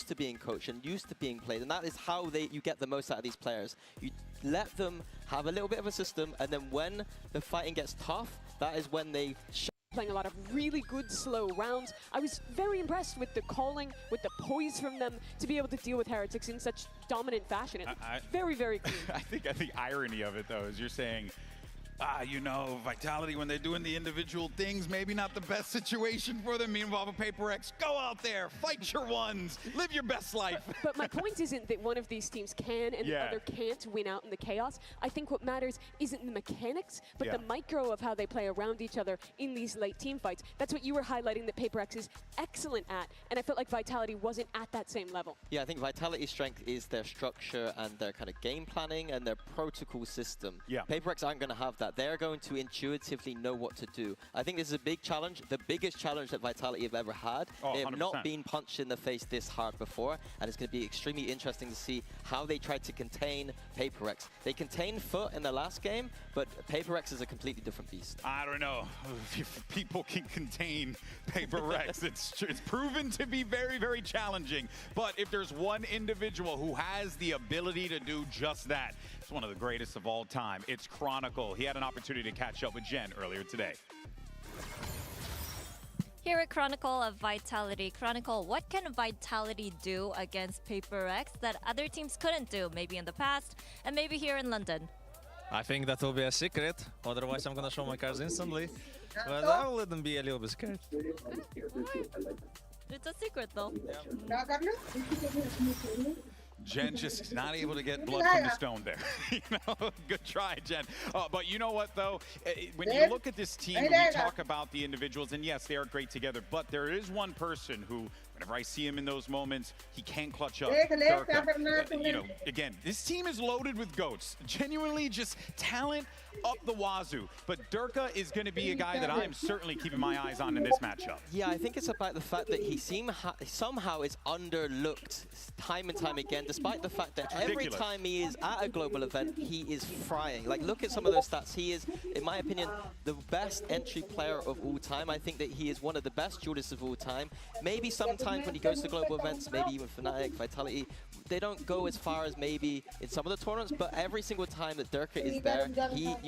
to being coached and used to being played, and that is how you get the most out of these players. You let them have a little bit of a system, and then when the fighting gets tough, that is when they playing a lot of really good slow rounds. I was very impressed with the calling, with the poise from them to be able to deal with Heretics in such dominant fashion. Very, very clean. I think the irony of it, though, is you're saying, you know, Vitality, when they're doing the individual things, maybe not the best situation for them. Meanwhile, PRX, go out there, fight your ones, live your best life. But my point isn't that one of these teams can and the other can't win out in the chaos. I think what matters isn't the mechanics, but the micro of how they play around each other in these late team fights. That's what you were highlighting that PRX is excellent at, and I felt like Vitality wasn't at that same level. Yeah, I think Vitality's strength is their structure and their kind of game planning and their protocol system. Yeah. PRX aren't going to have that. They're going to intuitively know what to do. I think this is a big challenge, the biggest challenge that Vitality have ever had. They have not been punched in the face this hard before, and it's going to be extremely interesting to see how they try to contain PRX. They contained Foot in the last game, but PRX is a completely different beast. I don't know if people can contain PRX. It's proven to be very, very challenging. But if there's one individual who has the ability to do just that, it's one of the greatest of all time. It's Chronicle. He had an opportunity to catch up with Jen earlier today. Here at Chronicle of Vitality. Chronicle, what can Vitality do against PRX that other teams couldn't do, maybe in the past and maybe here in London? I think that will be a secret, otherwise I'm gonna show my cards instantly. But I will let them be a little bit scared. It's a secret though. Jen just not able to get blood from the stone there. You know, good try, Jen. But you know what, though? When you look at this team, we talk about the individuals, and yes, they are great together, but there is one person who, whenever I see him in those moments, he can clutch up. You know, again, this team is loaded with GOATs. Genuinely just talent up the wazoo. But Durka is going to be a guy that I'm certainly keeping my eyes on in this matchup. Yeah, I think it's about the fact that he somehow is underlooked time and time again, despite the fact that every time he is at a global event, he is frying. Like, look at some of those stats. He is, in my opinion, the best entry player of all time. I think that he is one of the best duelists of all time. Maybe sometimes when he goes to global events, maybe even Fnatic, Vitality, they don't go as far as maybe in some of the tournaments, but every single time that Durka is there,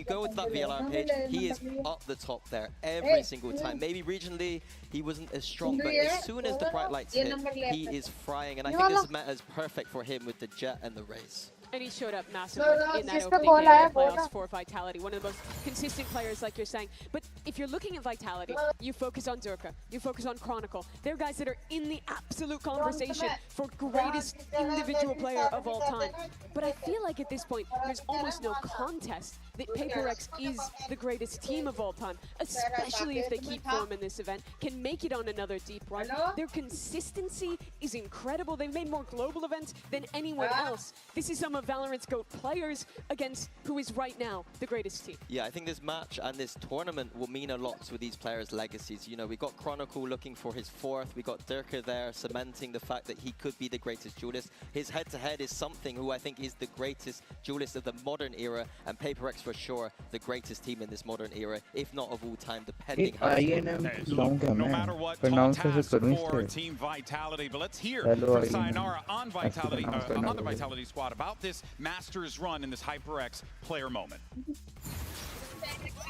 you go with that VLR page, he is up the top there every single time. Maybe regionally, he wasn't as strong, but as soon as the bright lights hit, he is frying, and I think this meta is perfect for him with the Jet and the Raze. And he showed up massively in that opening game of the playoffs for Vitality, one of the most consistent players, like you're saying. But if you're looking at Vitality, you focus on Durka, you focus on Chronicle. They're guys that are in the absolute conversation for greatest individual player of all time. But I feel like at this point, there's almost no contest that PRX is the greatest team of all time, especially if they keep form in this event, can make it on another deep run. Their consistency is incredible. They've made more global events than anyone else. This is some of Valorant's GOAT players against who is right now the greatest team. Yeah, I think this match and this tournament will mean a lot to these players' legacies. You know, we got Chronicle looking for his fourth. We got Durka there cementing the fact that he could be the greatest duelist. His head-to-head is something who I think is the greatest duelist of the modern era, and PRX for sure the greatest team in this modern era, if not of all time, depending how no matter what, tall task for Team Vitality. But let's hear from Sayonara on Vitality, on the Vitality squad about this Masters run in this HyperX player moment.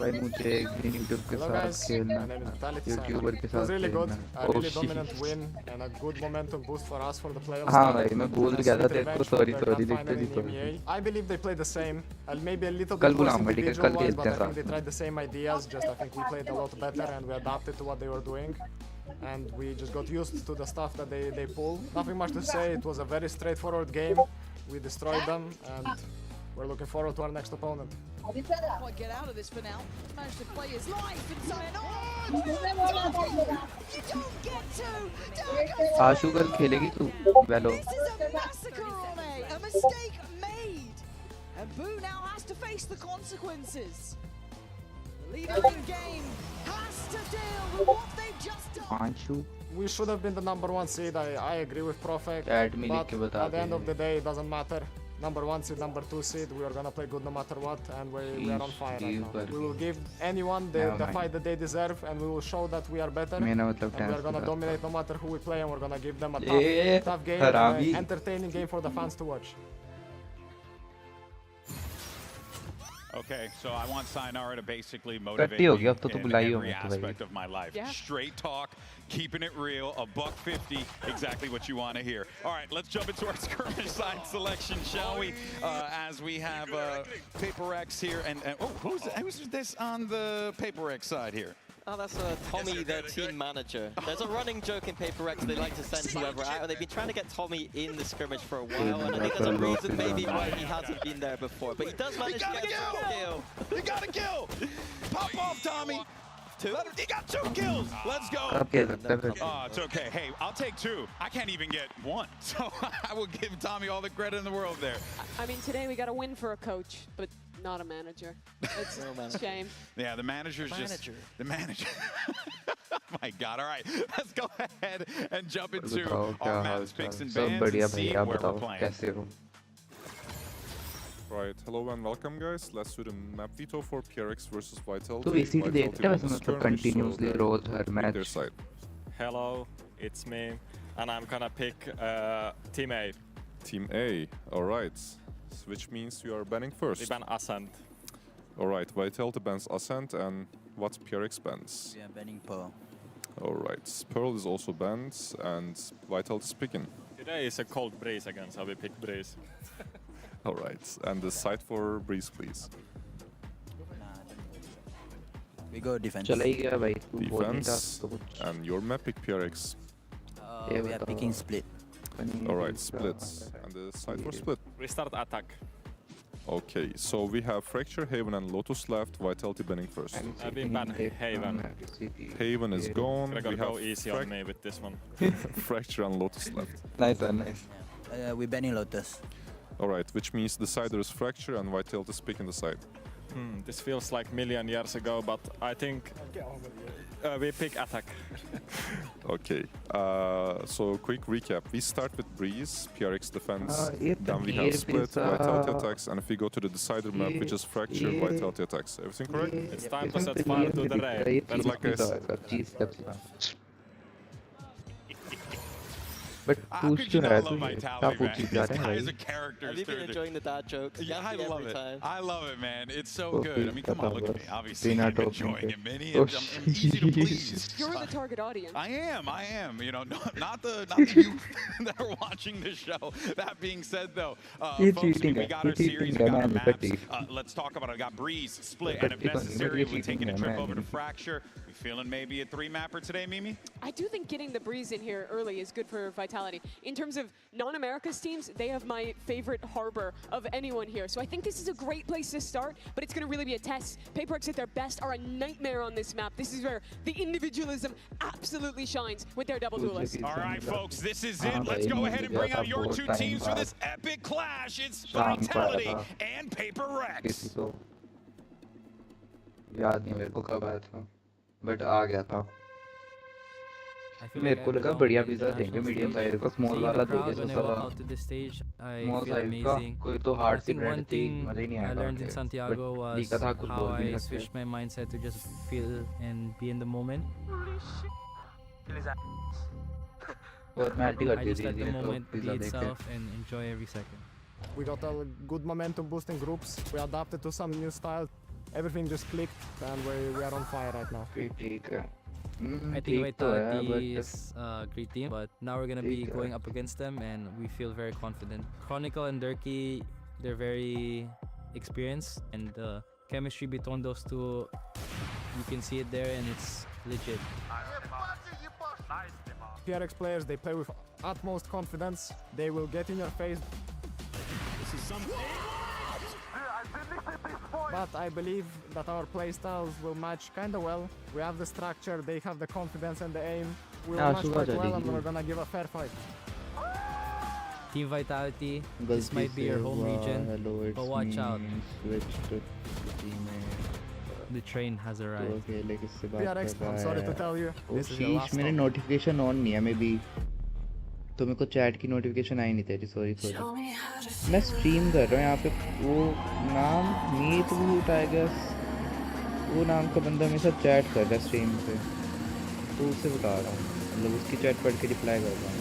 भाई मुझे green YouTube के साथ खेलना YouTuber के साथ खेलना really dominant win and a good momentum boost for us for the playoffs. हाँ भाई मैं भूल गया था तेरे को sorry लिखते I believe they played the same, maybe a little कल bit more बुलाऊंगा ठीक है कल individualized, but खेलते I think हैं they tried the same ideas. Just I think we played a lot better and we adapted to what they were doing, and we just got used to the stuff that they pull. Nothing much to say. It was a very straightforward game. We destroyed them, and we're looking forward to our next opponent. Might get out of this for now. Managed to play his life and saying, you don't get to. आशुकर खेलेगी तू वेलो This is a massacre on a mistake made, and Boo now has to face the consequences. The leader of the game has to deal with what they've just done. Ashu We should have been the #1 seed. I agree with Profek, Chat में लिख but के बता at the end of the day, it doesn't matter. number 1 seed, number 2 seed. We are gonna play good no matter what, and we are on fire right now. We will give anyone the fight that they deserve, and we will show that we are better. And we are gonna dominate no matter who we play, and we're gonna give them a tough game, an entertaining game for the fans to watch. Okay, so I want Sayonara to basically motivate me in every aspect of my life. Yeah. Straight talk, keeping it real, $150, exactly what you want to hear. All right, let's jump into our skirmish side selection, shall we? As we have PRX here, and oh, who's this on the PRX side here? Oh, that's Tommy, their team manager. There's a running joke in PRX, they like to send whoever out, and they've been trying to get Tommy in the scrimmage for a while, and I think there's a reason maybe why he hasn't been there before, but he does manage to get a kill. You got a kill! Pop off, Tommy! He got 2 kills! Let's go! Oh, it's okay. Hey, I'll take 2. I can't even get 1, so I will give Tommy all the credit in the world there. I mean, today we got a win for a coach, but not a manager. It's a shame. Yeah, the manager's just... The manager. My God. All right, let's go ahead and jump into our maps, picks, and bans and see where we're playing. Right, hello and welcome guys. Let's do the map veto for PRX versus VIT. तो VCT देखते हैं मतलब continuously roll her match. Their side. Hello, it's me, and I'm gonna pick Team A. Team A, alright. Which means you are banning first. We ban Ascent. Alright, VIT bans Ascent, and what PRX bans? We are banning Pearl. Alright, Pearl is also banned, and VIT is picking. Today is a cold breeze again, so we pick breeze. Alright, and the side for breeze, please. We go defense. Defense, and your map pick PRX. We are picking split. Alright, splits. And the side for split. Restart attack. Okay, so we have Fracture, Haven, and Lotus left. Vitality banning first. I've been banned Haven. Haven is gone. We're gonna go easy on me with this one. Fracture and Lotus left. Nice, nice. We're banning Lotus. Alright, which means the side there is Fracture and Vitality is picking the side. This feels like million years ago, but I think we pick attack. Okay, so quick recap. We start with Breeze, PRX defense, then we have Split, Vitality attacks, and if we go to the decider map, which is Fracture, Vitality attacks. Everything correct? It's time to set fire to the raid. That's like I said. But How could you not love Vitality, man? This guy is a character. Have you been enjoying the dad jokes? Yeah, I love it. Time. I love it, man. It's so good. I mean, come on, look at me. Obviously, I'm enjoying it, Minnie. I'm easy to please. You're the target audience. I am. You know, not the youth that are watching this show. That being said, though, folks, we got our series, we got our maps. Let's talk about it. I got Breeze, Split, and if necessary, we're taking a trip over to Fracture. We feeling maybe a 3-mapper today, Mimi? I do think getting the Breeze in here early is good for Vitality. In terms of non-America's teams, they have my favorite harbor of anyone here. So I think this is a great place to start, but it's going to really be a test. PRX at their best are a nightmare on this map. This is where the individualism absolutely shines with their double duelists. All right, folks, this is it. Let's go ahead and bring out your 2 teams for this epic clash. It's Vitality and PRX. याद नहीं मेरे को कब आया था, but आ गया था. मेरे को लगा बढ़िया पिज़्ज़ा देंगे मीडियम साइज का, स्मॉल वाला दोगे तो साला स्मॉल साइज का कोई तो हार्ड सी ब्रांड थी, मजा ही नहीं आया. I learned in Santiago was how I switched my mindset to just feel and be in the moment. और मैं आती करती थी the moment be itself and enjoy every second. We got a good momentum boosting groups. We adapted to some new style. Everything just clicked, and we are on fire right now. I think Vitality is a great team, but now we're gonna be going up against them, and we feel very confident. Chronicle and Durkee, they're very experienced, and the chemistry between those two, you can see it there, and it's legit. PRX players, they play with utmost confidence. They will get in your face. This is something. But I believe that our playstyles will match kind of well. We have the structure, they have the confidence and the aim. We will match quite well, and we're gonna give a fair fight. Team Vitality, this might be your home region, but watch out. The train has arrived. PRX, I'm sorry to tell you, this is your last मेरे notification on नहीं है, maybe तो मेरे को chat की notification आई नहीं तेरी sorry मैं स्ट्रीम कर रहा हूँ यहाँ पे वो नाम मीत भूट आई गेस वो नाम का बंदा मेरे साथ चैट कर रहा है स्ट्रीम पे तो उसे बता रहा हूँ मतलब उसकी चैट पढ़ के रिप्लाई कर रहा हूँ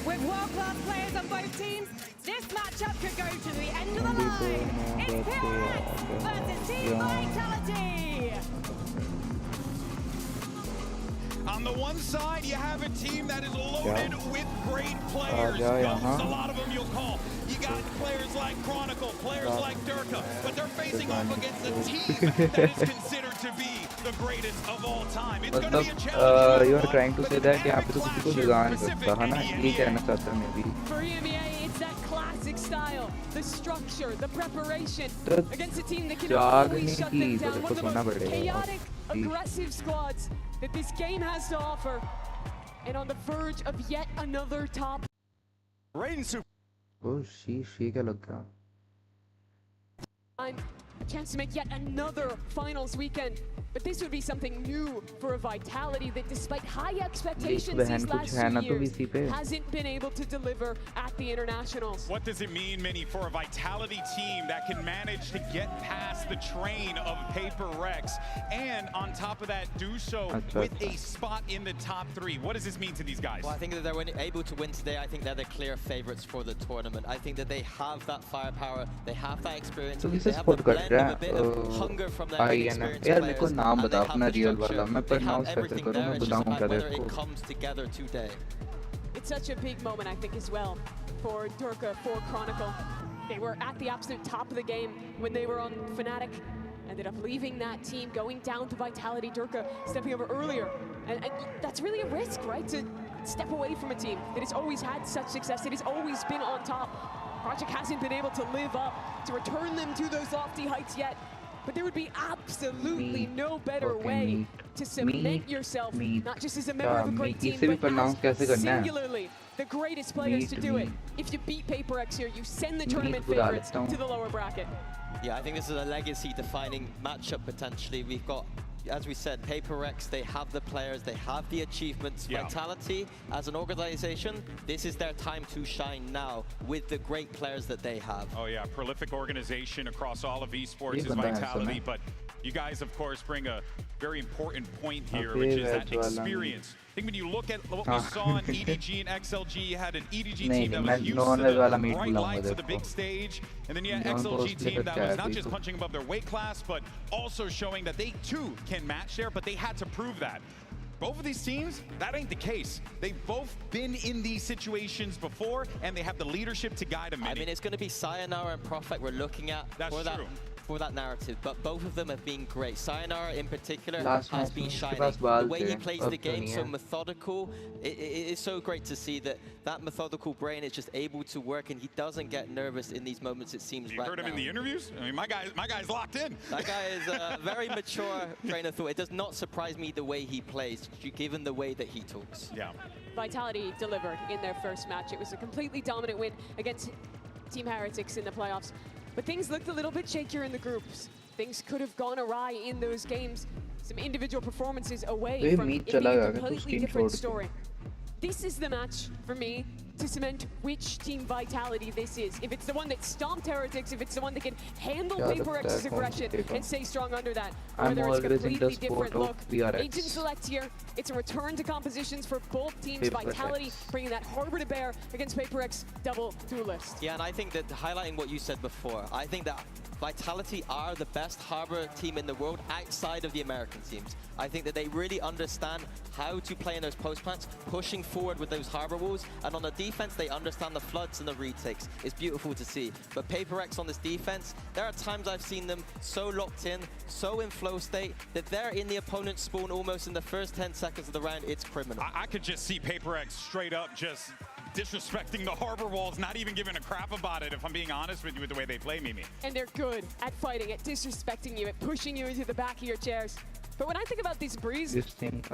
On the one side, you have a team that is loaded with great players. Ghosts, a lot of them you'll call. You got players like Chronicle, players like Durka, but they're facing off against a team that is considered to be the greatest of all time. It's going to be a challenge. You are trying to say that यहाँ पे तो किसी को जुगाड़ करता है ना ये कहना चाहता हूँ मैं भी For EMEA, it's that classic style, the structure, the preparation against a team that can always shut them down. One of the most chaotic, aggressive squads that this game has to offer, and on the verge of yet another top. Raiden Super. Oh, she क्या लग गया? A chance to make yet another finals weekend. But this would be something new for a Vitality that, despite high expectations these last 2 years, hasn't been able to deliver at the internationals. What does it mean, Minnie, for a Vitality team that can manage to get past the train of PRX and, on top of that, do so with a spot in the top 3? What does this mean to these guys? Well, I think that they're able to win today. I think they're the clear favorites for the tournament. I think that they have that firepower, they have that experience, they have the blend of a bit of hunger from their experienced players. नाम बता अपना real वाला मैं pronounce कैसे करूँ मैं बताऊँ क्या देखो It's such a big moment, I think, as well for Durka, for Chronicle. They were at the absolute top of the game when they were on Fnatic. Ended up leaving that team, going down to Vitality. Durka stepping over earlier, and that's really a risk, right? To step away from a team that has always had such success, that has always been on top. Project hasn't been able to live up to return them to those lofty heights yet. But there would be absolutely no better way to cement yourself, not just as a member of a great team, but as singularly the greatest players to do it. If you beat PRX here, you send the tournament favorites to the lower bracket. Yeah, I think this is a legacy-defining matchup potentially. We've got, as we said, PRX, they have the players, they have the achievements. Vitality, as an organization, this is their time to shine now with the great players that they have. Oh yeah, prolific organization across all of esports is Vitality, but you guys, of course, bring a very important point here, which is that experience. I think when you look at what we saw in EDG and XLG, you had an EDG team that was used to the bright lights of the big stage, and then you had an XLG team that was not just punching above their weight class, but also showing that they too can match there, but they had to prove that. Both of these teams, that ain't the case. They've both been in these situations before, and they have the leadership to guide them. I mean, it's going to be Sayonara and Prophet we're looking at for that narrative, but both of them have been great. Sayonara in particular has been shining. The way he plays the game, so methodical. It is so great to see that methodical brain is just able to work, and he doesn't get nervous in these moments, it seems. You heard him in the interviews? I mean, my guy's locked in. That guy is a very mature train of thought. It does not surprise me the way he plays, given the way that he talks. Yeah. Vitality delivered in their first match. It was a completely dominant win against Team Heretics in the playoffs. But things looked a little bit shakier in the groups. Things could have gone awry in those games. Some individual performances away from it being a completely different story. This is the match for me to cement which Team Vitality this is. If it's the one that stomped Heretics, if it's the one that can handle PRX's aggression and stay strong under that, or whether it's a completely different look. Agent select here, it's a return to compositions for both teams. Vitality bringing that Harbor to bear against PRX double duelist. Yeah, and I think that highlighting what you said before, I think that Vitality are the best Harbor team in the world outside of the American teams. I think that they really understand how to play in those post plants, pushing forward with those Harbor walls, and on the defense, they understand the floods and the retakes. It's beautiful to see. But PRX on this defense, there are times I've seen them so locked in, so in flow state, that they're in the opponent's spawn almost in the first 10 seconds of the round. It's criminal. I could just see PRX straight up just disrespecting the Harbor walls, not even giving a crap about it, if I'm being honest with you, with the way they play, Mimi. And they're good at fighting, at disrespecting you, at pushing you into the back of your chairs. But when I think about this Breeze,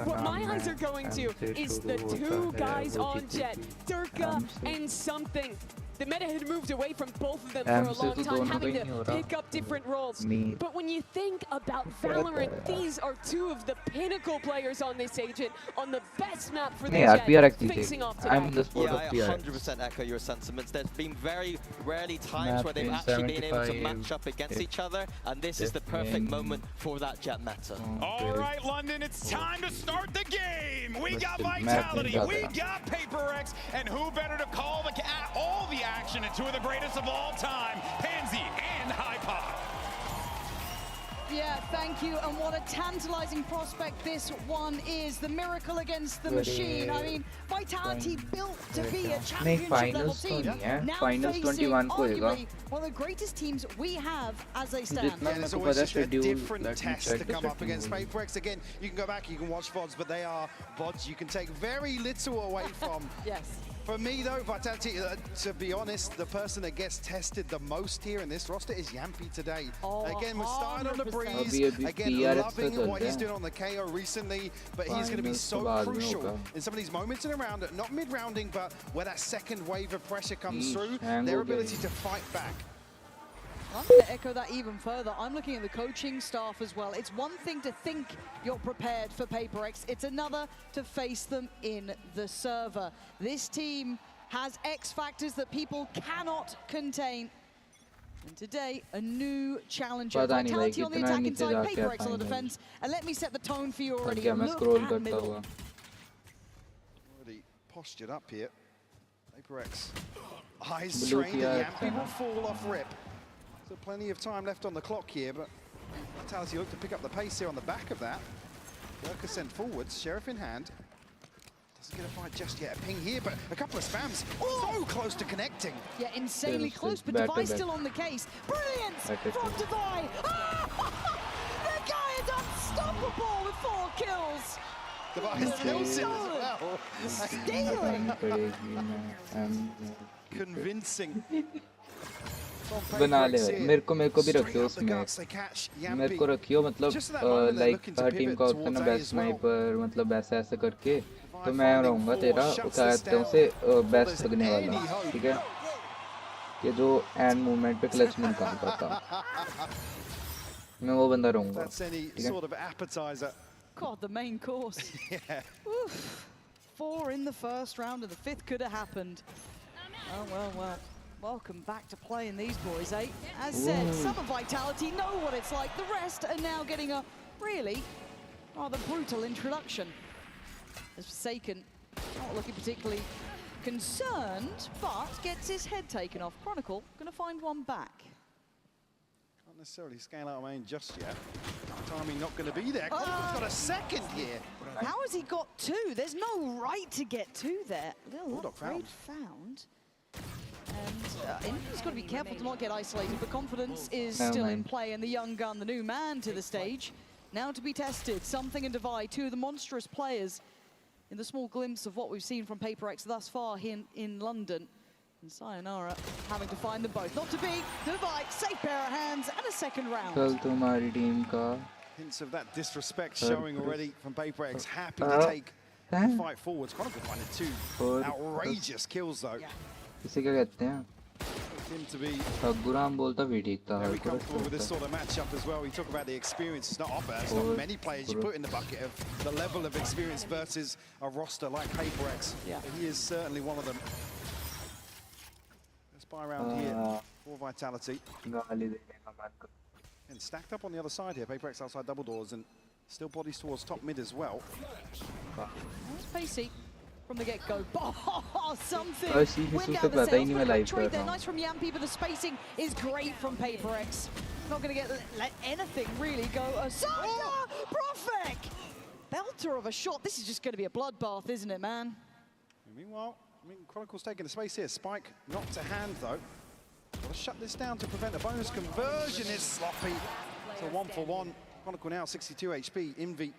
what my eyes are going to is the two guys on Jet, Durka and Something. the meta had moved away from both of them for a long time, having to pick up different roles. But when you think about Valorant, these are two of the pinnacle players on this agent, on the best map for the Jet, facing off today. I'm the sport of I PRX. 100% echo your sentiments. There's been very rarely times where they've actually been able to match up against each other, and this is the perfect moment for that Jet meta. All right, London, it's time to start the game. We got Vitality, we got PRX, and who better to call all the action and two of the greatest of all time, Pansy and hive. Yeah, thank you. And what a tantalizing prospect this one is. The miracle against the machine. I mean, Vitality built to be a championship-level team. Now facing arguably one of the greatest teams we have as they stand. Yeah, there's always just a different test to come up against PRX. Again, you can go back, you can watch VODs, but they are VODs you can take very little away from. Yes. For me, though, Vitality, to be honest, the person that gets tested the most here in this roster is Yampi today. Again, we're starting on the breeze. Again, loving what he's doing on the KO recently, but he's going to be so crucial in some of these moments in a round, not mid-rounding, but where that second wave of pressure comes through, their ability to fight back. I'm going to echo that even further. I'm looking at the coaching staff as well. It's one thing to think you're prepared for PRX. It's another to face them in the server. This team has X factors that people cannot contain. And today, a new challenger. Vitality on the attacking side, PRX on the defense. And let me set the tone for you already. Look at middle. Already postured up here. PRX. Eyes trained, and Yampi will fall off rip. So plenty of time left on the clock here, but Vitality look to pick up the pace here on the back of that. Lurker sent forwards, Sheriff in hand. Doesn't get a fight just yet. A ping here, but a couple of spams. So close to connecting. Yeah, insanely close, but Devi still on the case. Brilliant from Devi. The guy is unstoppable with 4 kills. Devi kills it as well. Stealing. Convincing. बना ले मेरे को भी रखियो उसमें मेरे को रखियो मतलब लाइक हर टीम का होता है ना बेस्ट स्नाइपर मतलब ऐसा ऐसा करके तो मैं रहूँगा तेरा क्या कहते हैं उसे बेस्ट लगने वाला ठीक है कि जो एंड मूवमेंट पे क्लच में काम करता मैं वो बंदा रहूँगा ठीक है God, the main course. Yeah. Oof. 4 in the first round and the 5th could have happened. Oh, well. Welcome back to playing these boys, eh? As said, some of Vitality know what it's like. The rest are now getting a really rather brutal introduction. As Forsaken, not looking particularly concerned, but gets his head taken off. Chronicle going to find one back. Can't necessarily scale out main just yet. Timing not going to be there. Chronicle's got a second here. How has he got 2? There's no right to get 2 there. Little upgrade found. And India's got to be careful to not get isolated, but confidence is still in play, and the young gun, the new man to the stage, now to be tested. Something in Divide, 2 of the monstrous players in the small glimpse of what we've seen from PRX thus far here in London. And Sayonara having to find them both. Not to be, Divide, safe pair of hands, and a second round. Hints of that disrespect showing already from PRX. Happy to take the fight forwards. Chronicle finding 2 outrageous kills though. इसे क्या कहते हैं गुराम बोलता भी ठीक था very comfortable with this sort of matchup as well. We talk about the experience. It's not often. It's not many players you put in the bucket of the level of experience versus a roster like PRX. Yeah. But he is certainly one of them. Let's buy around here for Vitality. And stacked up on the other side here. PRX outside double doors and still bodies towards top mid as well. That's pacey. From the get-go. Oh, something! Wind out the sails, but a trade there. Nice from Yampi, but the spacing is great from PRX. Not going to let anything really go asunder! Profek! Belter of a shot. This is just going to be a bloodbath, isn't it, man? Meanwhile, Chronicle's taking the space here. Spike not to hand, though. Got to shut this down to prevent a bonus conversion. Is sloppy. So 1-for-1. Chronicle now 62 HP. Envy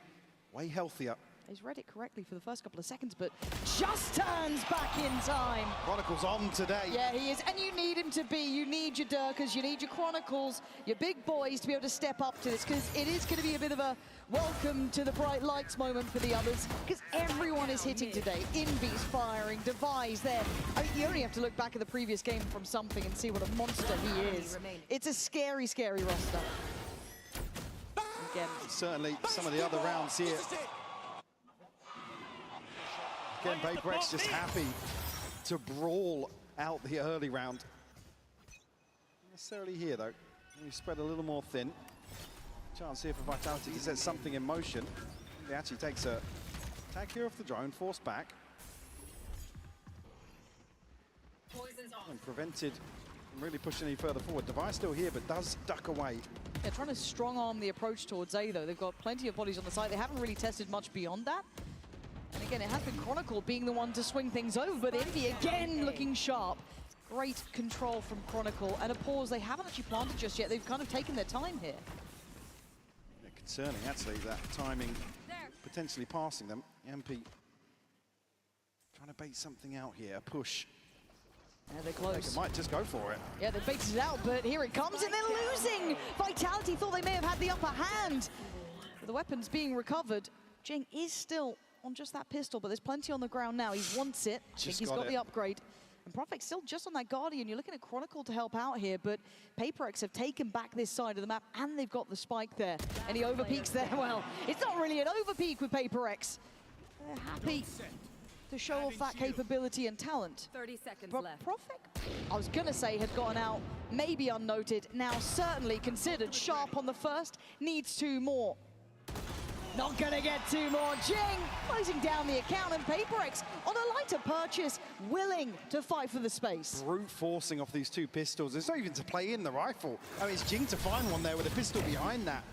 way healthier. He's read it correctly for the first couple of seconds, but just turns back in time. Chronicle's on today. Yeah, he is. And you need him to be. You need your Durkas, you need your Chronicles, your big boys to be able to step up to this, because it is going to be a bit of a welcome to the bright lights moment for the others, because everyone is hitting today. Envy's firing, Devi's there. I mean, you only have to look back at the previous game from something and see what a monster he is. It's a scary, scary roster. Again. Certainly some of the other rounds here. Again, PRX just happy to brawl out the early round. Not necessarily here, though. We spread a little more thin. Chance here for Vitality to set something in motion. He actually takes a tag here off the drone, forced back. And prevented from really pushing any further forward. Device still here, but does duck away. They're trying to strong arm the approach towards A, though. They've got plenty of bodies on the side. They haven't really tested much beyond that. And again, it has been Chronicle being the one to swing things over, but Envy again looking sharp. Great control from Chronicle, and a pause they haven't actually planted just yet. They've kind of taken their time here. Yeah, concerning, actually, that timing potentially passing them. MP trying to bait something out here, a push. Yeah, they're close. They might just go for it. Yeah, they baited it out, but here it comes, and they're losing! Vitality thought they may have had the upper hand. But the weapon's being recovered. Jing is still on just that pistol, but there's plenty on the ground now. He wants it. I think he's got the upgrade. And Profix still just on that Guardian. You're looking at Chronicle to help out here, but PRX have taken back this side of the map, and they've got the spike there. And he overpeaks there. Well, it's not really an overpeak with PRX. They're happy to show off that capability and talent. 30 seconds but left. Profix, I was gonna say, had gotten out, maybe unnoted. Now certainly considered sharp on the first, needs 2 more. Not gonna get 2 more. Jing closing down the account, and PRX on a lighter purchase, willing to fight for the space. Brute forcing off these 2 pistols. It's not even to play in the rifle. I mean, it's Jing to find one there with a pistol behind that.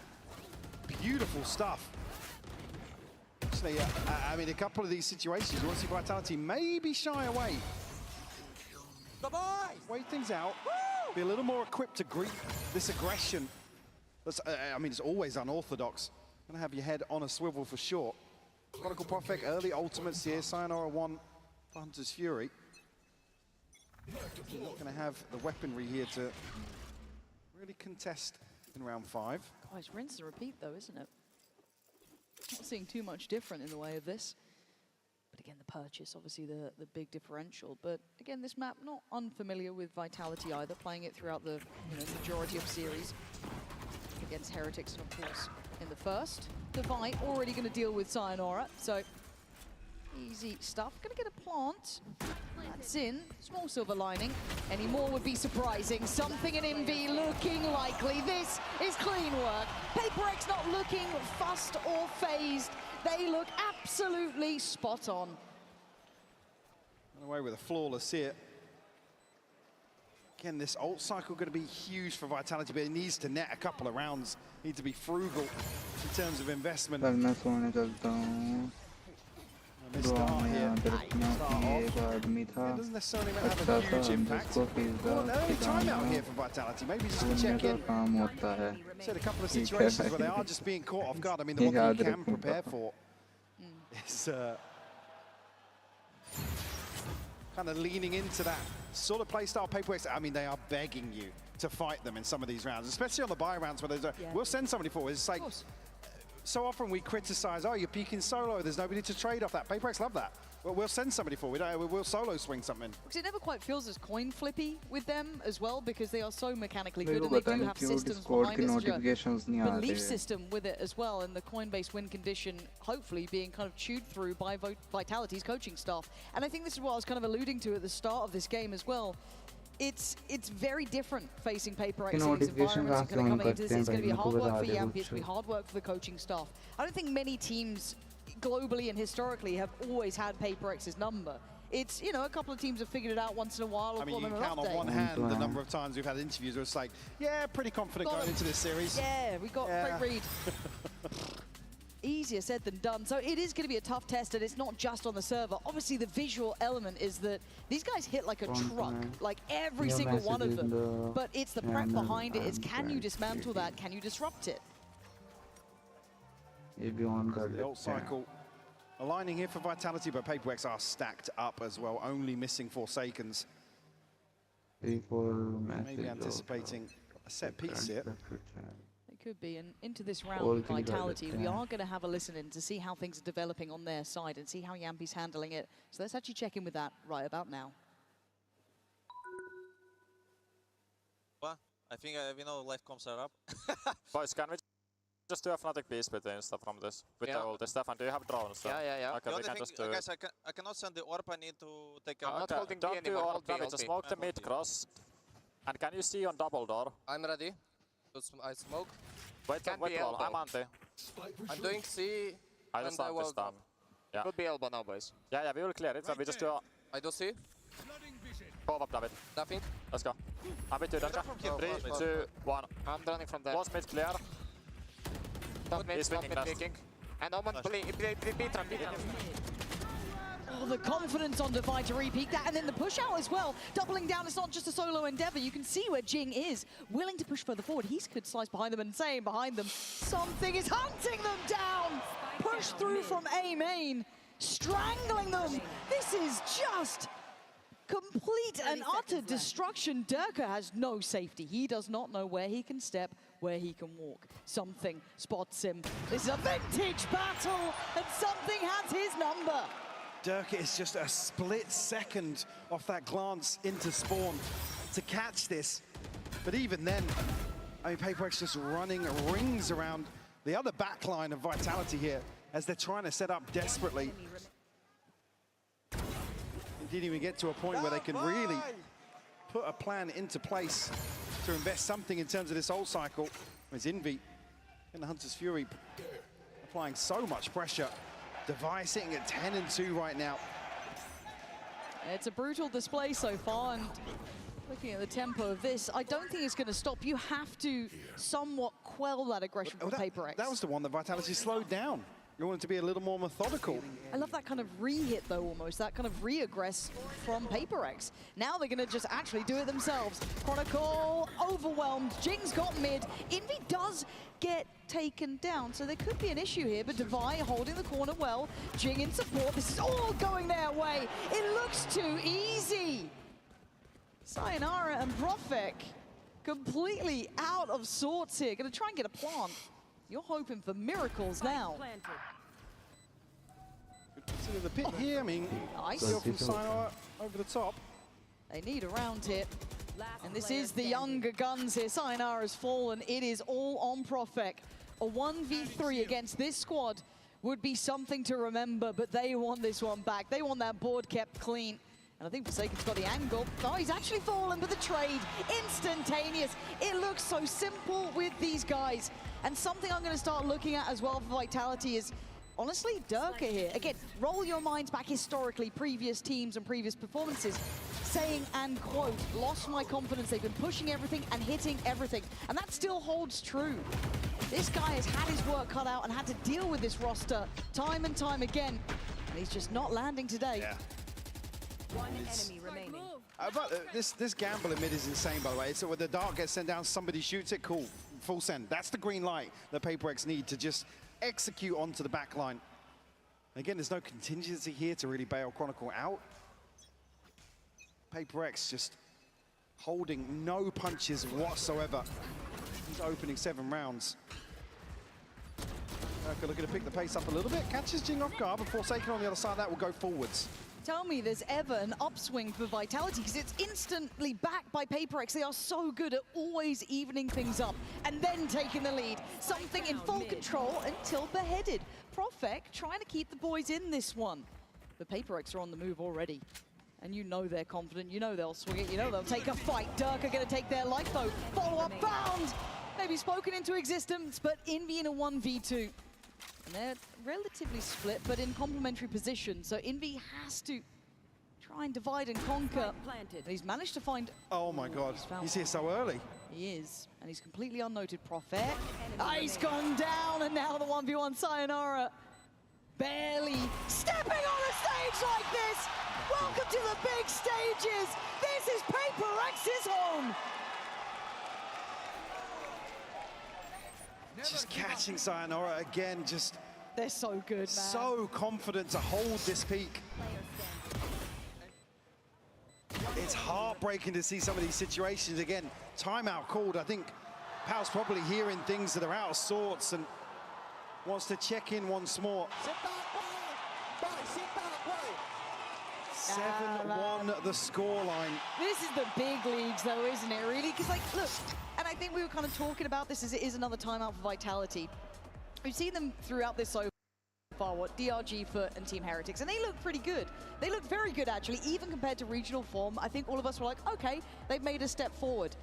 Beautiful stuff. Actually, I mean, a couple of these situations, you want to see Vitality maybe shy away. Wait things out. Be a little more equipped to greet this aggression. That's, I mean, it's always unorthodox. Gonna have your head on a swivel for sure. Chronicle Profec, early ultimates here. Sayonara 1 for Hunter's Fury. You're not gonna have the weaponry here to really contest in round 5. Oh, it's rinse and repeat though, isn't it? Not seeing too much different in the way of this. But again, the purchase, obviously the big differential. But again, this map, not unfamiliar with Vitality either, playing it throughout the majority of series against Heretics, and of course, in the first. Divide already going to deal with Sayonara, so easy stuff. Going to get a plant. That's in. Small silver lining. Any more would be surprising. Something in MV looking likely. This is clean work. PRX not looking fussed or phased. They look absolutely spot on. Run away with a flawless here. Again, this ult cycle going to be huge for Vitality, but it needs to net a couple of rounds. Need to be frugal in terms of investment. Start here. It doesn't necessarily have a huge impact. Well, an early timeout here for Vitality. Maybe just to check in. Said a couple of situations where they are just being caught off guard. I mean, the one thing you can prepare for is kind of leaning into that sort of playstyle. PRX, I mean, they are begging you to fight them in some of these rounds, especially on the buy rounds where there's we'll send somebody forward. It's like, so often we criticize, oh, you're peeking solo, there's nobody to trade off that. PRX love that. We'll send somebody forward, we'll solo swing something. Because it never quite feels as coin flippy with them as well, because they are so mechanically good, and they do have systems behind it, such a belief system with it as well, and the coin-based win condition hopefully being kind of chewed through by Vitality's coaching staff. And I think this is what I was kind of alluding to at the start of this game as well. It's very different facing PRX in these environments. You're going to come into this, it's going to be hard work for Yampi, it's going to be hard work for the coaching staff. I don't think many teams globally and historically have always had PRX's number. It's, a couple of teams have figured it out once in a while. I mean, you can count on one hand the number of times we've had interviews where it's like, yeah, pretty confident going into this series. Yeah, we got great read. Easier said than done. So it is going to be a tough test, and it's not just on the server. Obviously, the visual element is that these guys hit like a truck, like every single one of them. But it's the prep behind it. It's can you dismantle that? Can you disrupt it? The ult cycle aligning here for Vitality, but PRX are stacked up as well, only missing Forsakens. Maybe anticipating a set piece here. They Could be, and into this round with Vitality, we are going to have a listen in to see how things are developing on their side and see how Yampi's handling it. So let's actually check in with that right about now. Well, I think we know life comms are up. Boys, can we just do a Fnatic beast between stuff from this? With the ulti. Stefan, do you have drones? Yeah. Okay, the we can thing, just do guys, I cannot send the orb. I need to take care of of it. Don't do orb damage, just smoke the mid cross. And can you see on double door? I'm ready. I smoke. Wait, wall, I'm anti. I'm doing C. I just want this down. Yeah. Could be elbow now, boys. Yeah, we will clear it, so we just do a... I do C. Go up, David. Nothing. Let's go. I'm with you, Dunja. 3, 2, 1. I'm running from there. Close mid clear. He's winning. And Omen, beat run. Oh, the confidence on Divide to repeat that, and then the push out as well. Doubling down, it's not just a solo endeavor. You can see where Jing is, willing to push further forward. He could slice behind them and saying behind them, something is hunting them down. Push through from A main, strangling them. This is just complete and utter destruction. Durka has no safety. He does not know where he can step, where he can walk. Something spots him. This is a vintage battle, and something has his number. Durka is just a split second off that glance into spawn to catch this. But even then, I mean, PRX just running rings around the other backline of Vitality here as they're trying to set up desperately. They didn't even get to a point where they can really put a plan into place to invest something in terms of this ult cycle. As Envy in the Hunter's Fury applying so much pressure. Device sitting at 10 and 2 right now. It's a brutal display so far, and looking at the tempo of this, I don't think it's going to stop. You have to somewhat quell that aggression from PRX. That was the one that Vitality slowed down. You want it to be a little more methodical. I love that kind of re-hit, though, almost. That kind of re-aggress from PRX. Now they're going to just actually do it themselves. Chronicle overwhelmed. Jing's got mid. Envy does get taken down, so there could be an issue here, but Devi holding the corner well. Jing in support. This is all going their way. It looks too easy. Sayonara and Profek completely out of sorts here. Going to try and get a plant. You're hoping for miracles now. Consider the pit here. I mean, nice. From Sayonara over the top. They need a round hit. And this is the younger guns here. Sayonara's fallen. It is all on Profek. A 1v3 against this squad would be something to remember, but they want this one back. They want that board kept clean. And I think Forsaken's got the angle. Oh, he's actually fallen, but the trade, instantaneous. It looks so simple with these guys. And something I'm going to start looking at as well for Vitality is, honestly, Durka here. Again, roll your minds back historically, previous teams and previous performances, saying, and quote, lost my confidence. They've been pushing everything and hitting everything. And that still holds true. This guy has had his work cut out and had to deal with this roster time and time again. And he's just not landing today. Yeah. One enemy remaining. But this gamble in mid is insane, by the way. So when the dart gets sent down, somebody shoots it, cool, full send. That's the green light that PRX need to just execute onto the back line. Again, there's no contingency here to really bail Chronicle out. PRX just holding no punches whatsoever. He's opening 7 rounds. Looking to pick the pace up a little bit. Catches Jing off guard before Forsaken on the other side. That will go forwards. Tell me there's ever an upswing for Vitality, because it's instantly backed by PRX. They are so good at always evening things up and then taking the lead. Something in full control until beheaded. Profek trying to keep the boys in this one. The PRX are on the move already. And you know they're confident, you know they'll swing it, you know they'll take a fight. Durka going to take their life though. Follow-up found! Maybe spoken into existence, but Envy in a 1v2. And they're relatively split, but in complementary positions. So Envy has to try and divide and conquer. And he's managed to find... Oh my God, he's here so early. He is, and he's completely unnoted. Profek. He's gone down, and now the 1v1 Sayonara. Barely stepping on a stage like this. Welcome to the big stages. This is PRX's home. Just catching Sayonara again, just... They're so good, man. So confident to hold this peak. It's heartbreaking to see some of these situations. Again, timeout called. I think Pal's probably hearing things that are out of sorts and wants to check in once more. Sit back, sit back, 7-1 the scoreline. This is the big leagues, though, isn't it, really? Because, like, look, and I think we were kind of talking about this as it is another timeout for Vitality. We've seen them throughout this so far, what, DRG, Foot, and Team Heretics, and they look pretty good. They look very good, actually, even compared to regional form. I think all of us were like, okay, they've made a step forward.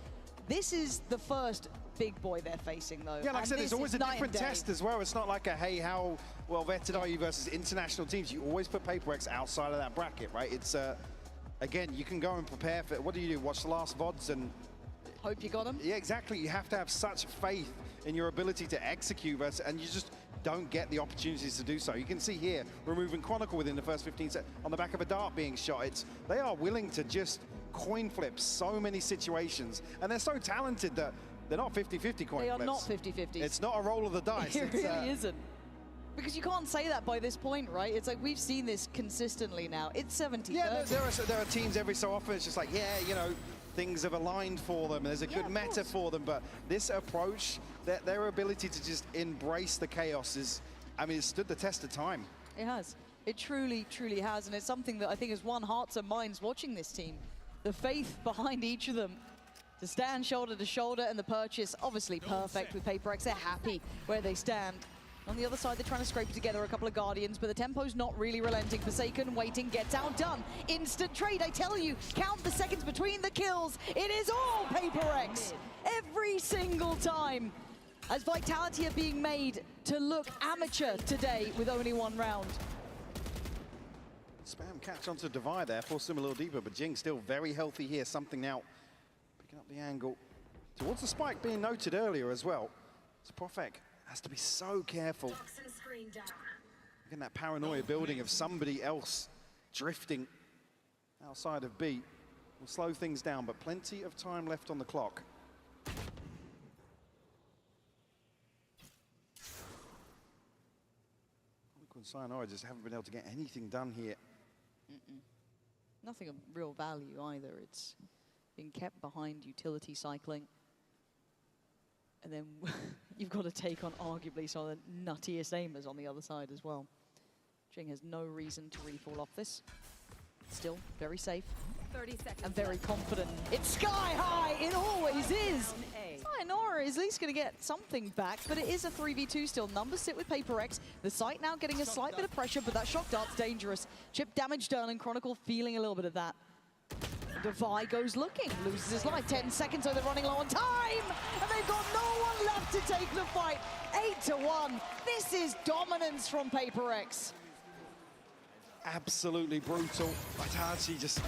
This is the first big boy they're facing, though. Yeah, like I said, it's always a different day. test as well. It's not like a, hey, how well vetted are you versus international teams. You always put PRX outside of that bracket, right? It's, again, you can go and prepare for, what do? Watch the last VODs and... Hope you got them? Yeah, exactly. You have to have such faith in your ability to execute versus, and you just don't get the opportunities to do so. You can see here, removing Chronicle within the first 15 seconds on the back of a dart being shot. They are willing to just coin flip so many situations, and they're so talented that they're not 50-50 coin flips. They are not 50-50. It's not a roll of the dice. It really isn't. Because you can't say that by this point, right? It's like we've seen this consistently now. It's 70-30. Yeah, there are teams every so often, it's just like, yeah, you know, things have aligned for them. There's a good meta for them, but this approach, their ability to just embrace the chaos is, I mean, it's stood the test of time. It has. It truly, truly has, and it's something that I think has won hearts and minds watching this team. The faith behind each of them to stand shoulder to shoulder, and the purchase, obviously perfect with PRX. They're happy where they stand. On the other side, they're trying to scrape together a couple of Guardians, but the tempo's not really relenting. Forsaken, waiting, gets outdone. Instant trade, I tell you. Count the seconds between the kills. It is all PRX. Every single time. As Vitality are being made to look amateur today with only one round. Spam catch onto Divide there, forced him a little deeper, but Jing still very healthy here. Something now picking up the angle towards the spike being noted earlier as well. So Profek has to be so careful. Again, that paranoia building of somebody else drifting outside of B will slow things down, but plenty of time left on the clock. And Sayonara just haven't been able to get anything done here. Nothing of real value either. It's been kept behind utility cycling. And then you've got to take on arguably some of the nuttiest aimers on the other side as well. Jing has no reason to refall off this. Still very safe. 30 seconds and very confident. It's sky high, it always is. Sayonara is at least going to get something back, but it is a 3v2 still. Numbers sit with PRX. The site now getting a slight bit of pressure, but that shock dart's dangerous. Chip damage done, and Chronicle feeling a little bit of that. Devi goes looking, loses his life. 10 seconds, so they're running low on time, and they've got no one left to take the fight. 8-1. This is dominance from PRX. Absolutely brutal. Vitality just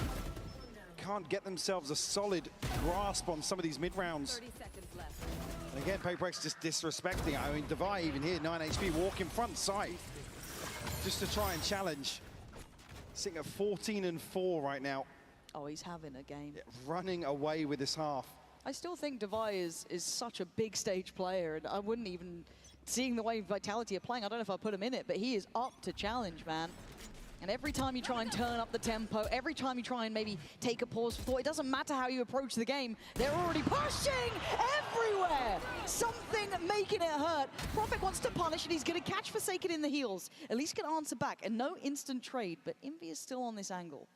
can't get themselves a solid grasp on some of these mid-rounds. 30 seconds left. And again, PRX just disrespecting it. I mean, Devi even here, 9 HP, walking front side, just to try and challenge. Sitting at 14-4 right now. Oh, he's having a game. Yeah, running away with this half. I still think Devi is such a big stage player, and I wouldn't even, seeing the way Vitality are playing, I don't know if I'll put him in it, but he is up to challenge, man. And every time you try and turn up the tempo, every time you try and maybe take a pause for thought, it doesn't matter how you approach the game, they're already pushing everywhere! Something making it hurt. Profek wants to punish, and he's going to catch Forsaken in the heels. At least get answer back, and no instant trade, but Envy is still on this angle.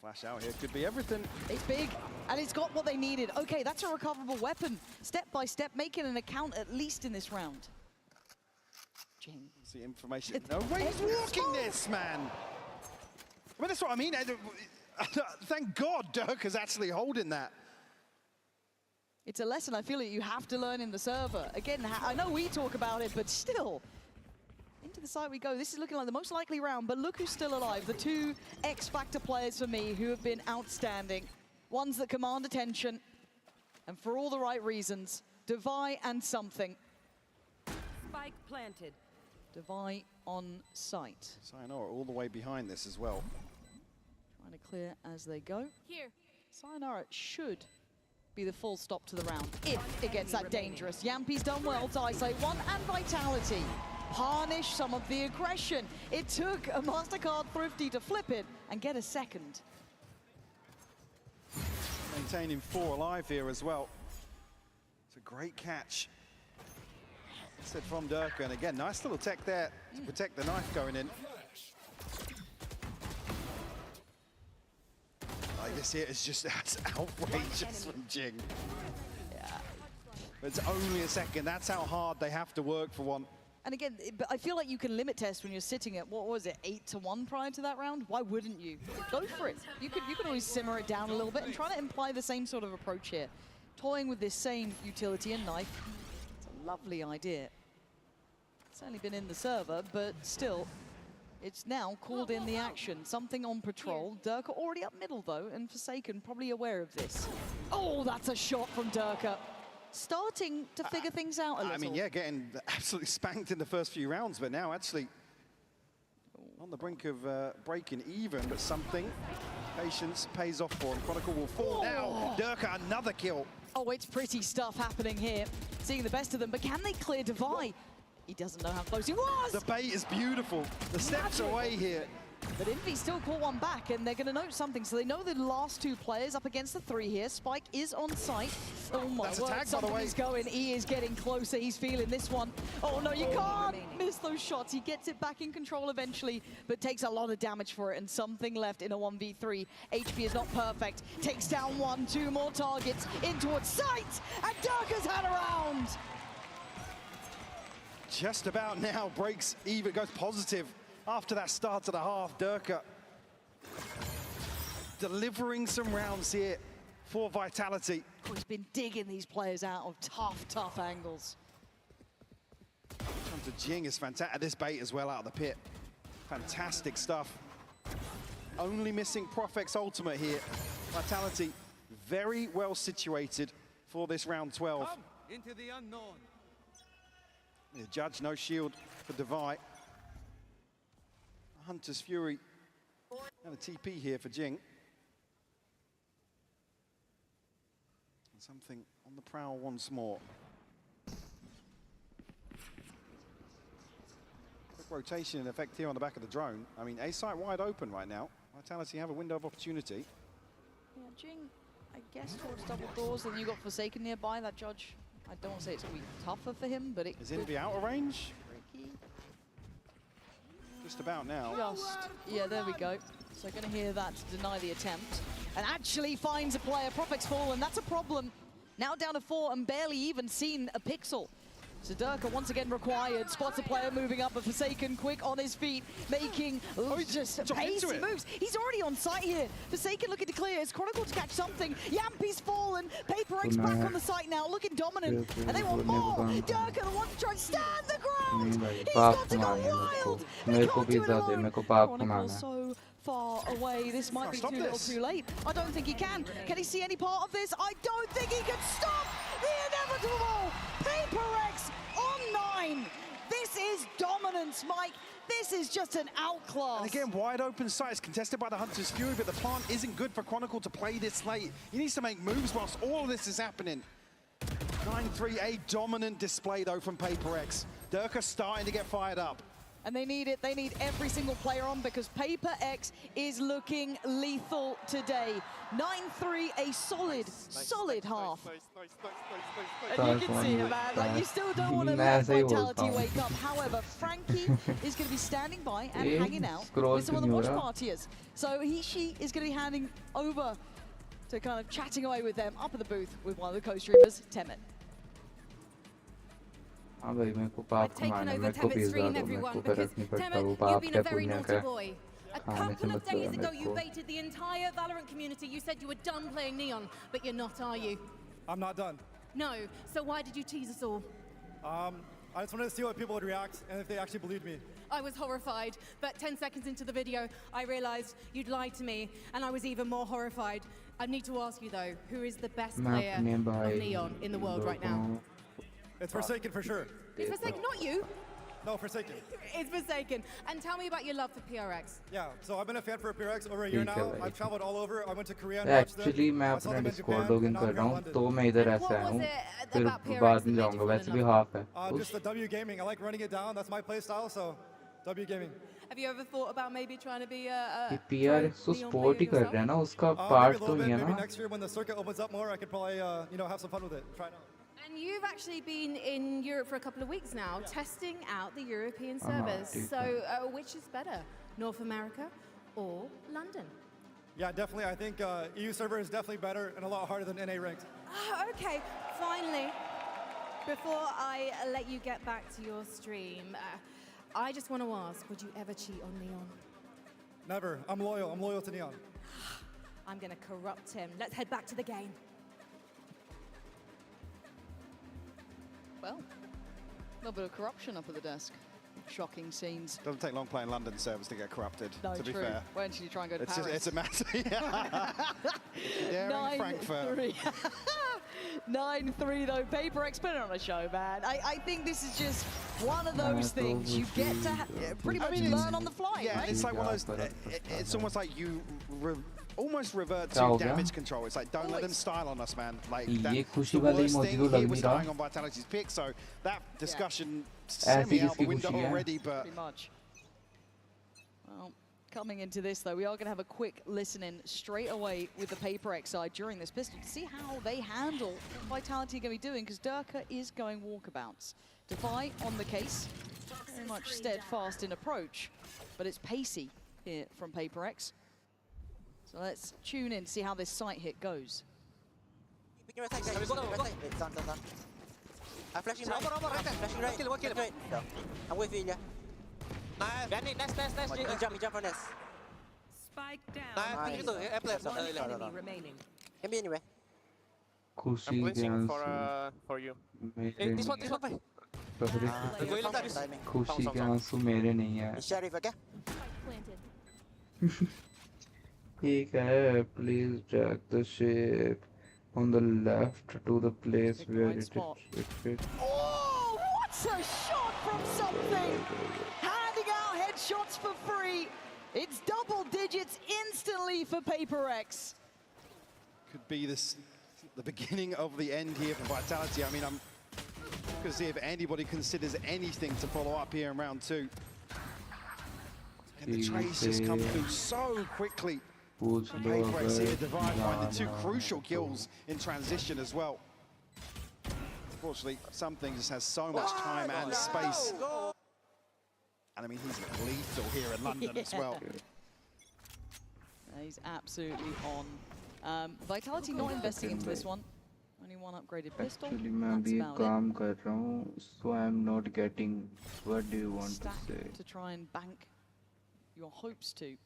Flash out here could be everything. It's big, and it's got what they needed. Okay, that's a recoverable weapon. Step by step, making an account at least in this round. Jing. See information. No way he's walking this, man. I mean, that's what I mean. Thank God Dirk is actually holding that. It's a lesson I feel that you have to learn in the server. Again, I know we talk about it, but still. Into the side we go. This is looking like the most likely round, but look who's still alive. The two X-Factor players for me who have been outstanding. Ones that command attention, and for all the right reasons. Devi and something. Spike planted. Devi on site. Sayonara all the way behind this as well. Trying to clear as they go. Here. Sayonara should be the full stop to the round, if it gets that dangerous. Yampi's done well to isolate one, and Vitality harness some of the aggression. It took a MasterCard Thrifty to flip it and get a second. Maintaining 4 alive here as well. a great catch. Said from Durka, and again, nice little tech there to protect the knife going in. Like this here is just that's outrageous from Jing. Yeah. It's only a second. That's how hard they have to work for one. And again, but I feel like you can limit test when you're sitting at, what was it, 8-1 prior to that round? Why wouldn't you? Go for it. You could always simmer it down a little bit and try to imply the same sort of approach here. Toying with this same utility and knife. It's a lovely idea. It's only been in the server, but still, it's now called in the action. Something on patrol. Durka already up middle, though, and Forsaken probably aware of this. Oh, that's a shot from Durka. Starting to figure things out a little. I mean, yeah, getting absolutely spanked in the first few rounds, but now actually on the brink of breaking even, but something. Patience pays off for him. Chronicle will fall now. Durka, another kill. Oh, it's pretty stuff happening here. Seeing the best of them, but can they clear Divide? He doesn't know how close he was. The bait is beautiful. The steps away here. But Envy still caught one back, and they're going to note something. So they know the last two players up against the three here. Spike is on site. Oh my word, something's going. He is getting closer. He's feeling this one. Oh no, you can't miss those shots. He gets it back in control eventually, but takes a lot of damage for it, and something left in a 1v3. HP is not perfect. Takes down one, two more targets in towards sight, and Durka's had a round. Just about now breaks even, goes positive. After that start of the half, Durka delivering some rounds here for Vitality. Oh, he's been digging these players out of tough angles. Comes to Jing is fantastic. This bait as well out of the pit. Fantastic stuff. Only missing PRX ultimate here. Vitality very well situated for this round 12. Come into the unknown. The judge, no shield for Devi. Hunter's Fury and a TP here for Jing. And something on the prowl once more. Quick rotation in effect here on the back of the drone. I mean, A site wide open right now. Vitality have a window of opportunity. Yeah, Jing, I guess towards double doors, and you got Forsaken nearby. That judge, I don't want to say it's going to be tougher for him, but it is Envy out of range. Tricky. Just about now. Yeah, there we go. So going to hear that to deny the attempt. And actually finds a player. PRX fall, and that's a problem. Now down to 4 and barely even seen a pixel. So Durka once again required. Spots a player moving up, but Forsaken quick on his feet, making just pacey moves. He's already on site here. Forsaken looking to clear. It's Chronicle to catch something. Yampy's fallen. PRX back on the site now, looking dominant. And they want more. Durka, the one to try and stand the ground. He's got to go wild. They can't do it alone. Chronicle so far away. This might be too little too late. I don't think he can. Can he see any part of this? I don't think he can stop the inevitable. PRX on 9. This is dominance, Mike. This is just an outclass. And again, wide open sights contested by the Hunter's Fury, but the plant isn't good for Chronicle to play this late. He needs to make moves whilst all of this is happening. 9-3, a dominant display though from PRX. Durka starting to get fired up. And they need it. They need every single player on because PRX is looking lethal today. 9-3, a solid half. And you can see it, man. Like, you still don't want to let Vitality wake up. However, Frankie is going to be standing by and hanging out with some of the watch partiers. So she is going to be handing over to kind of chatting away with them up at the booth with one of the co-streamers, Temet. हाँ भाई मेरे को पाप कमाना है, मेरे को pizza दो, मेरे को फर्क नहीं पड़ता वो पाप क्या पुण्य का खाने से मतलब है मेरे को. You baited the entire Valorant community. You said you were done playing Neon, but you're not, are you? I'm not done. No. So why did you tease us all? I just wanted to see what people would react and if they actually believed me. I was horrified, but 10 seconds into the video, I realized you'd lied to me, and I was even more horrified. I need to ask you though, who is the best player of Neon in the world right now? It's Forsaken for sure. It's Forsaken, not you. No, Forsaken. It's Forsaken. And tell me about your love for PRX. Yeah, so I've been a fan for PRX over a year now. I've traveled all over. I went to Korea and watched them. Actually, मैं अपना Discord login कर रहा हूँ, तो मैं इधर ऐसा आया हूँ. फिर बाद में जाऊँगा. वैसे भी half है. Just the W gaming. I like running it down. That's my play style. So, W gaming. Have you ever thought about maybe trying to be a PRX तो sport ही कर रहा है ना, उसका part तो नहीं है ना. Maybe next year when the circuit opens up more, I could probably have some fun with it. Try it out. And you've actually been in Europe for a couple of weeks now, testing out the European servers. So which is better, North America or London? Yeah, definitely. I think EU server is definitely better and a lot harder than NA ranked. Okay, finally, before I let you get back to your stream, I just want to ask, would you ever cheat on Neon? Never. I'm loyal. I'm loyal to Neon. I'm going to corrupt him. Let's head back to the game. Well, a little bit of corruption up at the desk. Shocking scenes. Doesn't take long playing London servers to get corrupted, No, to be true. fair. Why don't you try and go to Paris? It's a matter. Daring Frankfurt. 9-3 though, PRX put it on a show, man. I think this is just one of those things you get to pretty much learn on the fly, yeah, right? it's like one of those, it's almost like you almost revert to damage control. It's like, don't let them style on us, man. Like, the worst thing here was dying on Vitality's pick, so that discussion semi out the window already, but... Pretty much. Well, coming into this, though, we are going to have a quick listen-in straight away with the PRX side during this pistol to see how they handle what Vitality are going to be doing, because Durka is going walkabouts. Defy on the case, very much steadfast in approach, but it's pacey here from PRX. So let's tune in to see how this sight hit goes. I'm flashing right. Flashing right. Kill. I'm with you, yeah. Nice. Jump from this. Spike down. Nice. One enemy remaining. Can be anywhere. I'm blitzing for you. This one. खुशी के आंसू मेरे नहीं है Sheriff, okay? ठीक है, please drag the ship on the left to the place where it fits. Oh, what a shot from something! Handing out headshots for free. It's double digits instantly for PRX. Could be the beginning of the end here for Vitality. I mean, I'm going to see if anybody considers anything to follow up here in round two. And the trades just come through so quickly. PRX here, Divide finding two crucial kills in transition as well. Unfortunately, something just has so much time and space. And I mean, he's lethal here in London as well. He's absolutely on. Vitality not investing into this one. Only one upgraded pistol. Actually, मैं भी काम कर रहा हूँ, so I'm not getting. What do you want to say? To try and bank your hopes to.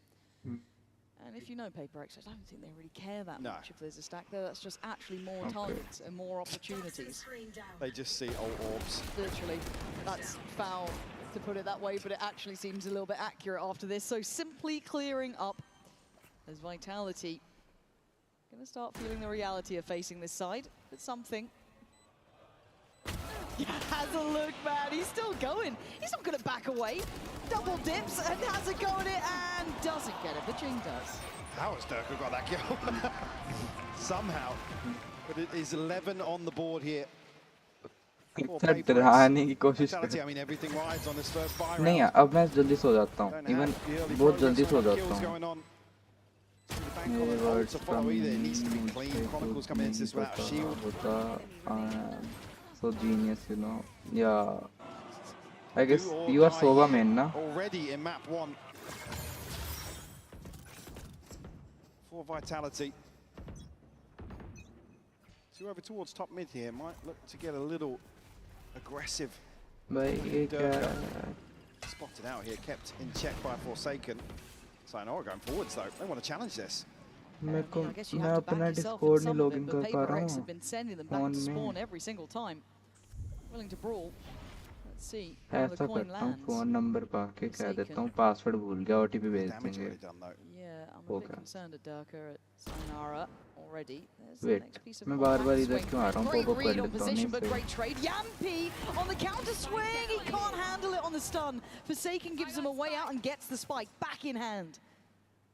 And if you know PRX, I don't think they really care that much if there's a stack there. That's just actually more targets and more opportunities. They just see old orbs. Literally, that's foul to put it that way, but it actually seems a little bit accurate after this. So simply clearing up as Vitality gonna start feeling the reality of facing this side, but something. Yeah, has a look, man. He's still going. He's not gonna back away. Double dips and has a go at it and doesn't get it, but Jing does. How has Durka got that kill? Somehow. But it is 11 on the board here. डराने की कोशिश कर I mean, everything rides on this first buy नहीं round. अब मैं जल्दी सो जाता हूँ इवन बहुत जल्दी सो जाता हूँ मेरे वर्ड्स का मुझे पता होता so genius, you know. Yeah, I guess you are Sova main, na? Already in map one for Vitality. Two over towards top mid here might look to get a little aggressive. Spotted out here, kept in check by Forsaken. Sayonara going forwards though. They want to challenge this. मैं अपना Discord नहीं login कर पा रहा have been sending them back to spawn every single time. Willing to brawl. Let's see how the ऐसा coin करता हूँ lands. Phone number पाके कह देता हूँ पासवर्ड भूल गया OTP भेज देंगे Yeah, I'm a bit concerned at Durka at Sayonara already. There's the Wait, next piece of मैं बार-बार line इधर swing. क्यों आ रहा हूँ Great पॉप कर read on लेता हूँ position, नहीं but सही great trade. Yampi on the counter swing. He can't handle it on the stun. Forsaken gives him a way out and gets the spike back in hand.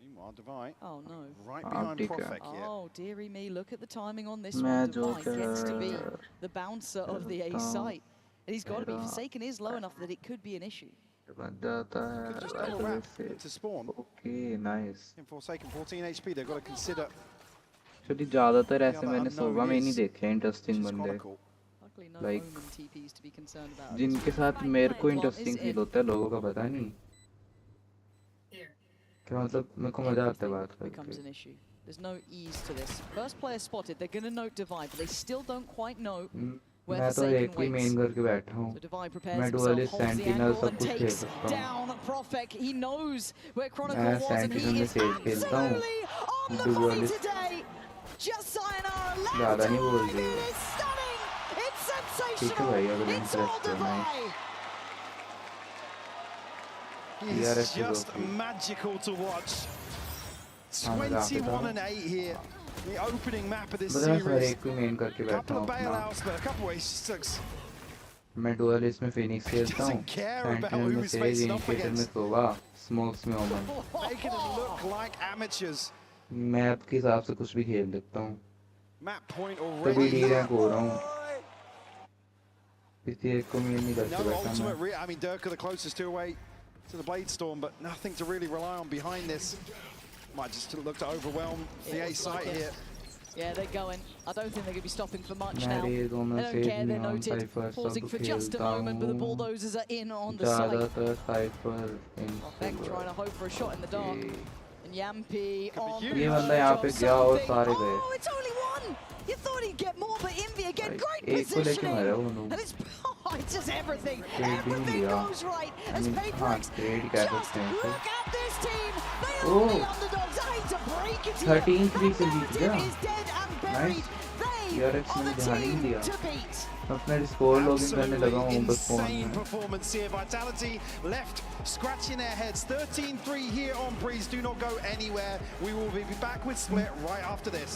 Meanwhile, Divide. Oh no. Right behind Profek here. Oh dearie me, look at the timing on this मैं one. जो Divide gets to be कर the bouncer of the A site. And he's got to be. Forsaken is low enough that it could be an issue. बन जाता है Just double wrap to spawn. Okay, nice. In Forsaken, 14 HP. They've got to consider. Actually ज़्यादातर ऐसे मैंने सोवा में नहीं देखे interesting बंदे Luckily लाइक जिनके साथ मेरे को इंटरेस्टिंग फील होता है लोगों का पता नहीं क्या मतलब मेरे को मजा आता है बात करके There's no ease to this. First player spotted. They're going to note Divide, but they still don't quite know where मैं the तो एक Sagan ही मेन waits. करके बैठा हूँ So Divide prepares मैं himself, dualist holds the sentinel angle सब and कुछ खेल takes सकता हूँ down Profek. He knows where Chronicle मैं was, and सेंटिनल he में is सेज खेलता हूँ absolutely on the money dualist today. Just sayonara. ज़्यादा नहीं बोल रही It is stunning. It's ठीक है भाई sensational. अगर It's all इंटरेस्ट है Divide. He's just magical to watch. 21 and 8 here. The opening map of this series. Couple of bailouts, but a couple of ace. मैं डुअलिस्ट में Phoenix खेलता हूँ sentinel में सेज इनिशिएटर में सोवा smokes में ओमन Making them look like amateurs. Map के हिसाब से कुछ भी खेल सकता हूँ Map point तभी already. डी रैंक हो रहा हूँ किसी एक को मेल नहीं करके No बैठा ultimate. मैं I mean, Durka the closest two away to the Blade Storm, but nothing to really rely on behind this. Might just look to overwhelm the A site here. Yeah, they're going. I don't think they're going to be stopping for much now. मेरे They दोनों don't से care, they're neon noted. Cipher Pausing सब for just a खेलता moment, but the हूँ bulldozers are in on the site. ज़्यादातर cipher Beck trying to hope for a shot in the dark. And Yampi on ये बंदा यहाँ पे गया और सारे गए Oh, it's only one! You thought he'd get more, but Envy again, great एक को लेके positioning! मारा वो And it's just everything. Trade भी नहीं Everything लिया goes right I as mean PRX हाँ ट्रेड क्या करते हैं look at this team. They are Oh. the underdogs. I hate to break it to you. 13-3 से जीत गया Is dead and buried. Nice PRX ने ध्यान ही नहीं दिया To beat. अपने स्कोर लॉगिन करने लगा हूँ बस फोन Insane में performance here. Vitality left scratching their heads. 13-3 here on Breeze. Do not go anywhere. We will be back with Split right after this.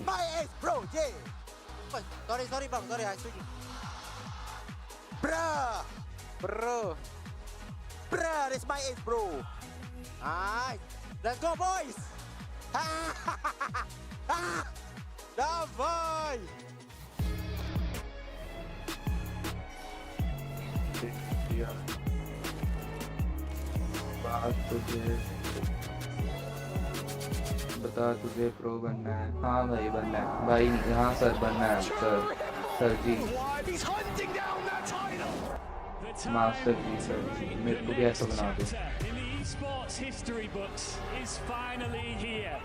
My ace, bro, yeah. Sorry, bro, sorry, I switched. Bro, this my ace, bro. Alright, let's go, boys. Давай. बता तुझे pro बनना है हाँ भाई बनना है भाई हाँ सर बनना है सर जी मास्टर जी सर जी मेरे को भी ऐसा बना दो Esports history books is finally here.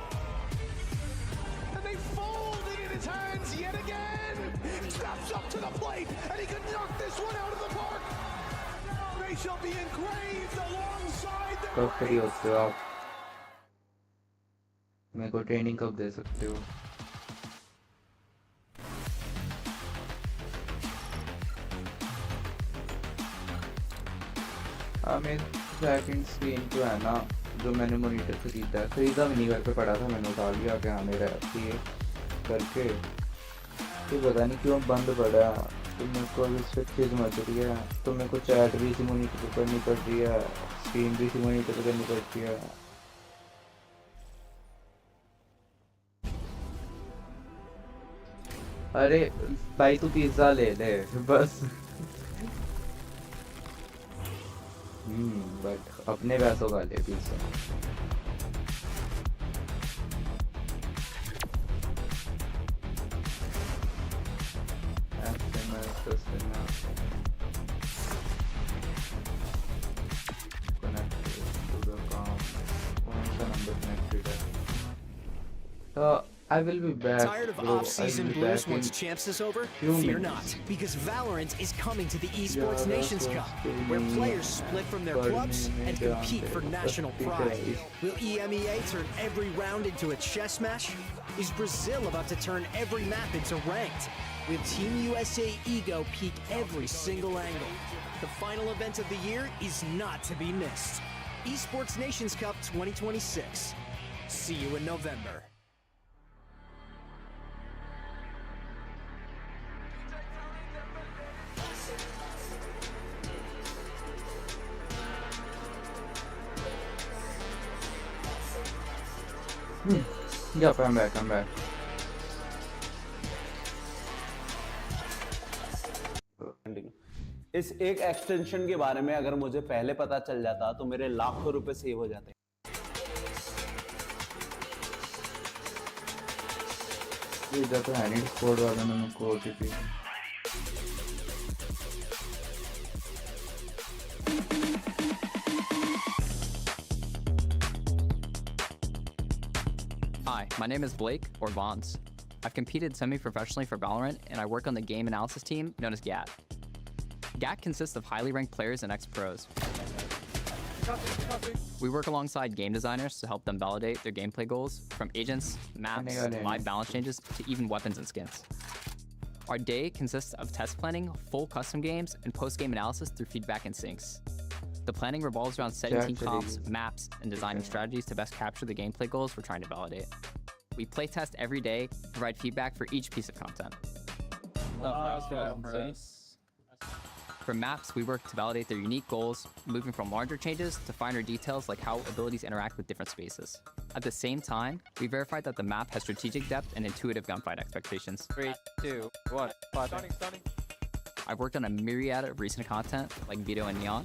And they fold it in his hands yet again. Steps up to the plate and he could knock this one out of the park. They shall be engraved alongside their कब free होते हो आप मेरे को training कब दे सकते हो मेरे सेकंड स्क्रीन तो है ना जो मैंने मॉनिटर खरीदा भी नहीं घर पे पड़ा था मैंने उठा लिया क्या मेरा ये करके तो पता नहीं क्यों बंद पड़ा तो मेरे को इस पर खिज मच रही है तो मेरे को चैट भी इसी मॉनिटर पर करनी पड़ रही है स्क्रीन भी इसी मॉनिटर पर करनी पड़ती है अरे भाई तू पिज्जा ले ले बस बट अपने पैसों का ले pizza I will be back. Tired of off-season blues once champs is over? Fear not, because Valorant is coming to the Esports Nations Cup, where players split from their clubs and compete for national pride. Will EMEA turn every round into a chess match? Is Brazil about to turn every map into ranked? Will Team USA Ego peak every single angle? The final event of the year is not to be missed. Esports Nations Cup 2026. See you in November. Yep, I'm back. इस एक extension के बारे में अगर मुझे पहले पता चल जाता तो मेरे लाखों रुपए सेव हो जाते। इधर तो है नहीं स्क्वाड वालों ने मुझको OTP. Hi, my name is Blake, or Vons. I've competed semi-professionally for Valorant, and I work on the game analysis team known as GAT. GAT consists of highly ranked players and ex-pros. We work alongside game designers to help them validate their gameplay goals, from agents, maps, live balance changes, to even weapons and skins. Our day consists of test planning, full custom games, and post-game analysis through feedback and syncs. The planning revolves around setting team comps, maps, and designing strategies to best capture the gameplay goals we're trying to validate. We playtest every day, provide feedback for each piece of content. For maps, we work to validate their unique goals, moving from larger changes to finer details like how abilities interact with different spaces. At the same time, we verify that the map has strategic depth and intuitive gunfight expectations. 3, 2, 1, stunning. I've worked on a myriad of recent content like Vito and Neon.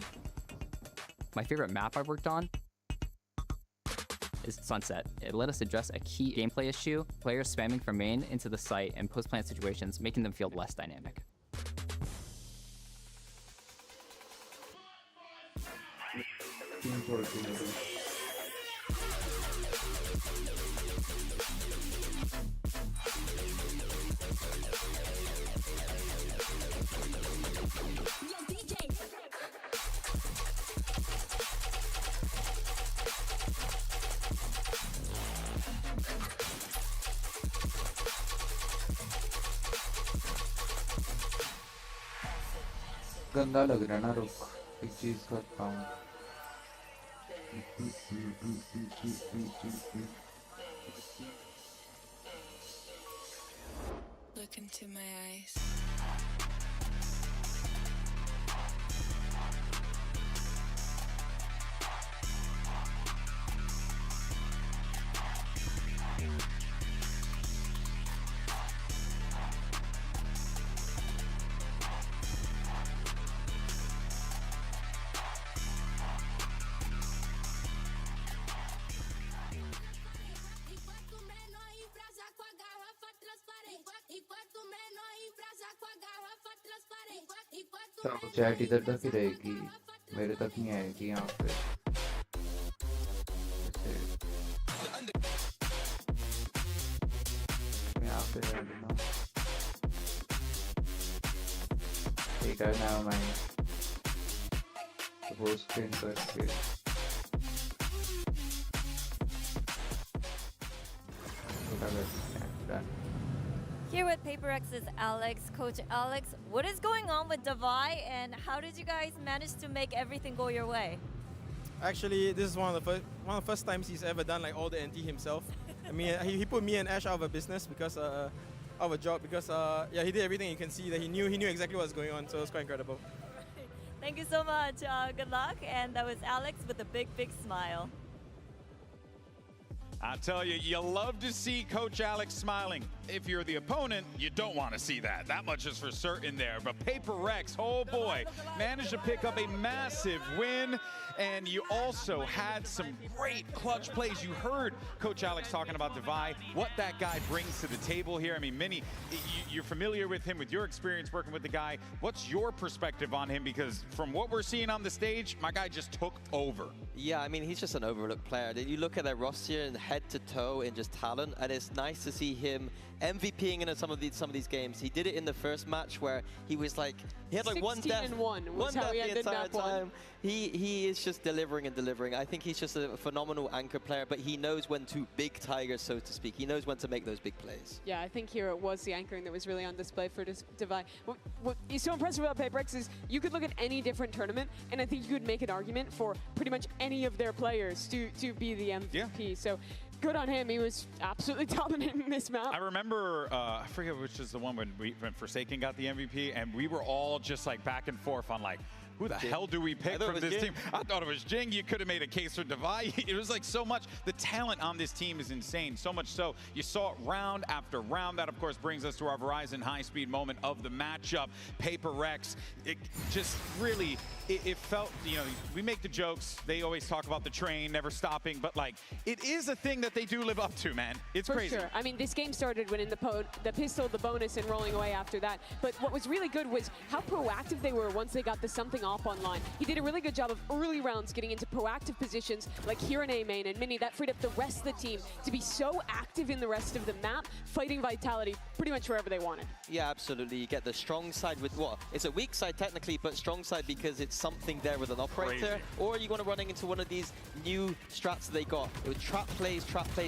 My favorite map I've worked on is Sunset. It let us address a key gameplay issue, players spamming from main into the site and post-plant situations, making them feel less dynamic. गंदा लग रहा है ना रुक एक चीज करता हूँ Look into my eyes. तो चैट इधर तक ही रहेगी मेरे तक नहीं आएगी यहाँ पे यहाँ पे रहना ठीक है ना मैं वो स्क्रीन करके Here with PRX's Alex, Coach Alex. What is going on with DAY9 and how did you guys manage to make everything go your way? Actually, this is one of the first times he's ever done like all the NT himself. I mean, he put me and Ash out of a business because of a job because yeah, he did everything. You can see that he knew exactly what was going on, so it was quite incredible. Thank you so much. Good luck. And that was Alex with a big, big smile. I tell you, you love to see Coach Alex smiling. If you're the opponent, you don't want to see that. That much is for certain there. But PRX, oh boy, managed to pick up a massive win. And you also had some great clutch plays. You heard Coach Alex talking about DAY9, what that guy brings to the table here. I mean, Minnie, you're familiar with him, with your experience working with the guy. What's your perspective on him? Because from what we're seeing on the stage, my guy just took over. Yeah, I mean, he's just an overlooked player. You look at their roster and head to toe in just talent, and it's nice to see him MVPing in some of these games. He did it in the first match where he was like, he had like one death the entire time. He is just delivering and delivering. I think he's just a phenomenal anchor player, but he knows when to big tigers, so to speak. He knows when to make those big plays. Yeah, I think here it was the anchoring that was really on display for DAY9. What is so impressive about PRX is you could look at any different tournament, and I think you could make an argument for pretty much any of their players to be the MVP. Yeah. So good on him. He was absolutely dominating this map. I remember, I forget which is the one when Forsaken got the MVP, and we were all just like back and forth on like, Who the hell do we pick from this team? I thought it was Jing. You could have made a case for Divide. It was like so much. The talent on this team is insane. So much so, you saw it round after round. That, of course, brings us to our Verizon high-speed moment of the matchup. PRX, it just really, it felt, you know, we make the jokes. They always talk about the train never stopping, but, like, it is a thing that they do live up to, man. It's crazy. For sure. I mean, this game started winning the pistol, the bonus, and rolling away after that. But what was really good was how proactive they were once they got the something off online. He did a really good job of early rounds getting into proactive positions like here in A main and Mini. That freed up the rest of the team to be so active in the rest of the map, fighting Vitality pretty much wherever they wanted. Yeah, absolutely. You get the strong side with what? It's a weak side technically, but strong side because it's something there with an operator. Crazy. Or you're going to running into one of these new strats they got. It would trap plays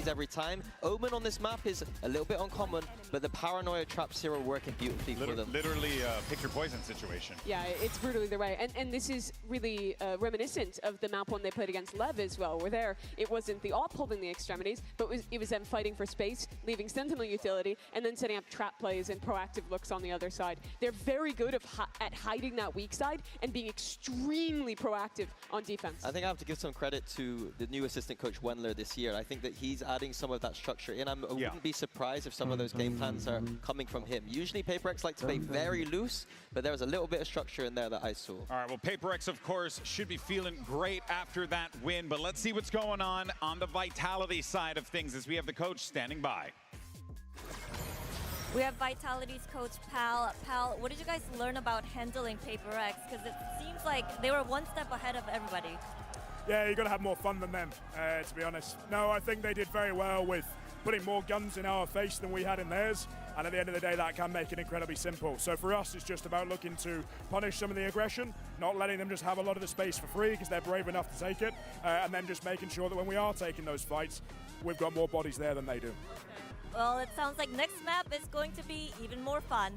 every time. Omen on this map is a little bit uncommon, but the paranoia traps here are working beautifully for them. Literally pick your poison situation. Yeah, it's brutal either way. And this is really reminiscent of the map one they played against Lev as well, where there it wasn't the AWP holding the extremities, but it was them fighting for space, leaving Sentinel utility, and then setting up trap plays and proactive looks on the other side. They're very good at hiding that weak side and being extremely proactive on defense. I think I have to give some credit to the new assistant coach Wendler this year. I think that he's adding some of that structure in. I wouldn't be surprised if some of those game plans are coming from him. Usually PRX like to play very loose, but there was a little bit of structure in there that I saw. All right, well, PRX, of course, should be feeling great after that win, but let's see what's going on the Vitality side of things as we have the coach standing by. We have Vitality's coach, Pal. Pal, what did you guys learn about handling PRX? Because it seems like they were one step ahead of everybody. Yeah, you got to have more fun than them, to be honest. No, I think they did very well with putting more guns in our face than we had in theirs. And at the end of the day, that can make it incredibly simple. So for us, it's just about looking to punish some of the aggression, not letting them just have a lot of the space for free because they're brave enough to take it, and then just making sure that when we are taking those fights, we've got more bodies there than they do. Well, it sounds like next map is going to be even more fun.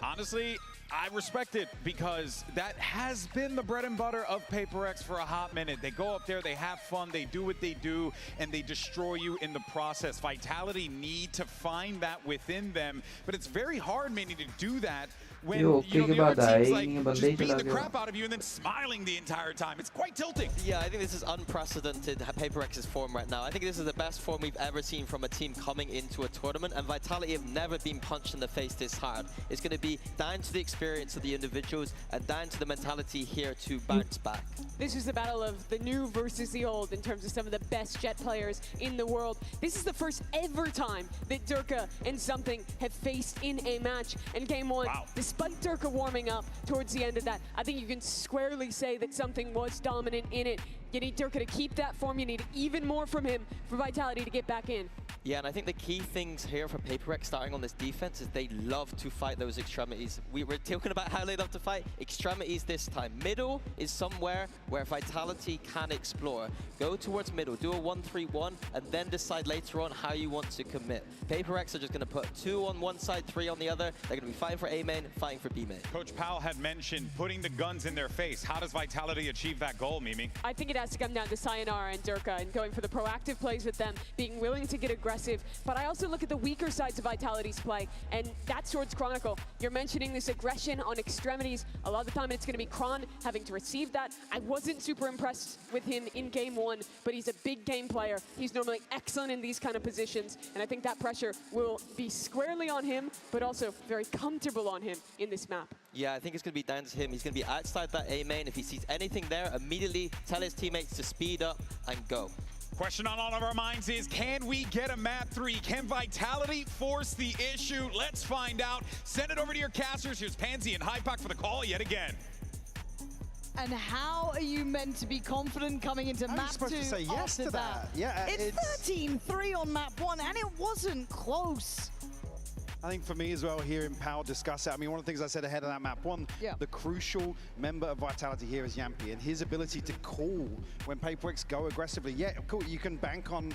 Honestly, I respect it because that has been the bread and butter of PRX for a hot minute. They go up there, they have fun, they do what they do, and they destroy you in the process. Vitality need to find that within them, but it's very hard, Manny, to do that when you know, the other team's like just beating the crap out of you and then smiling the entire time. It's quite tilting. Yeah, I think this is unprecedented, PRX's form right now. I think this is the best form we've ever seen from a team coming into a tournament, and Vitality have never been punched in the face this hard. It's going to be down to the experience of the individuals and down to the mentality here to bounce back. This is the battle of the new versus the old in terms of some of the best Jet players in the world. This is the first ever time that Durka and Something have faced in a match. And game one, despite Durka warming up towards the end of that, I think you can squarely say that Something was dominant in it. You need Durka to keep that form. You need even more from him for Vitality to get back in. Yeah, and I think the key things here for PRX starting on this defense is they love to fight those extremities. We were talking about how they love to fight extremities this time. Middle is somewhere where Vitality can explore. Go towards middle, do a 1-3-1, and then decide later on how you want to commit. PRX are just going to put 2 on one side, 3 on the other. They're going to be fighting for A main, fighting for B main. Coach Powell had mentioned putting the guns in their face. How does Vitality achieve that goal, Mimi? I think it has to come down to Sayonara and Durka and going for the proactive plays with them, being willing to get aggressive. But I also look at the weaker sides of Vitality's play, and that's towards Chronicle. You're mentioning this aggression on extremities. A lot of the time it's going to be Kron having to receive that. I wasn't super impressed with him in game one, but he's a big game player. He's normally excellent in these kind of positions, and I think that pressure will be squarely on him, but also very comfortable on him in this map. Yeah, I think it's going to be down to him. He's going to be outside that A main. If he sees anything there, immediately tell his teammates to speed up and go. Question on all of our minds is, can we get a map 3? Can Vitality force the issue? Let's find out. Send it over to your casters. Here's Pansy and Hypak for the call yet again. And how are you meant to be confident coming into map 2 supposed to say yes to that? Yeah, it's 13-3 on map 1, and it wasn't close. I think for me as well, hearing Powell discuss it, I mean, one of the things I said ahead of that map 1, the crucial member of Vitality here is Yampy, and his ability to call when PRX go aggressively. Yeah, cool, you can bank on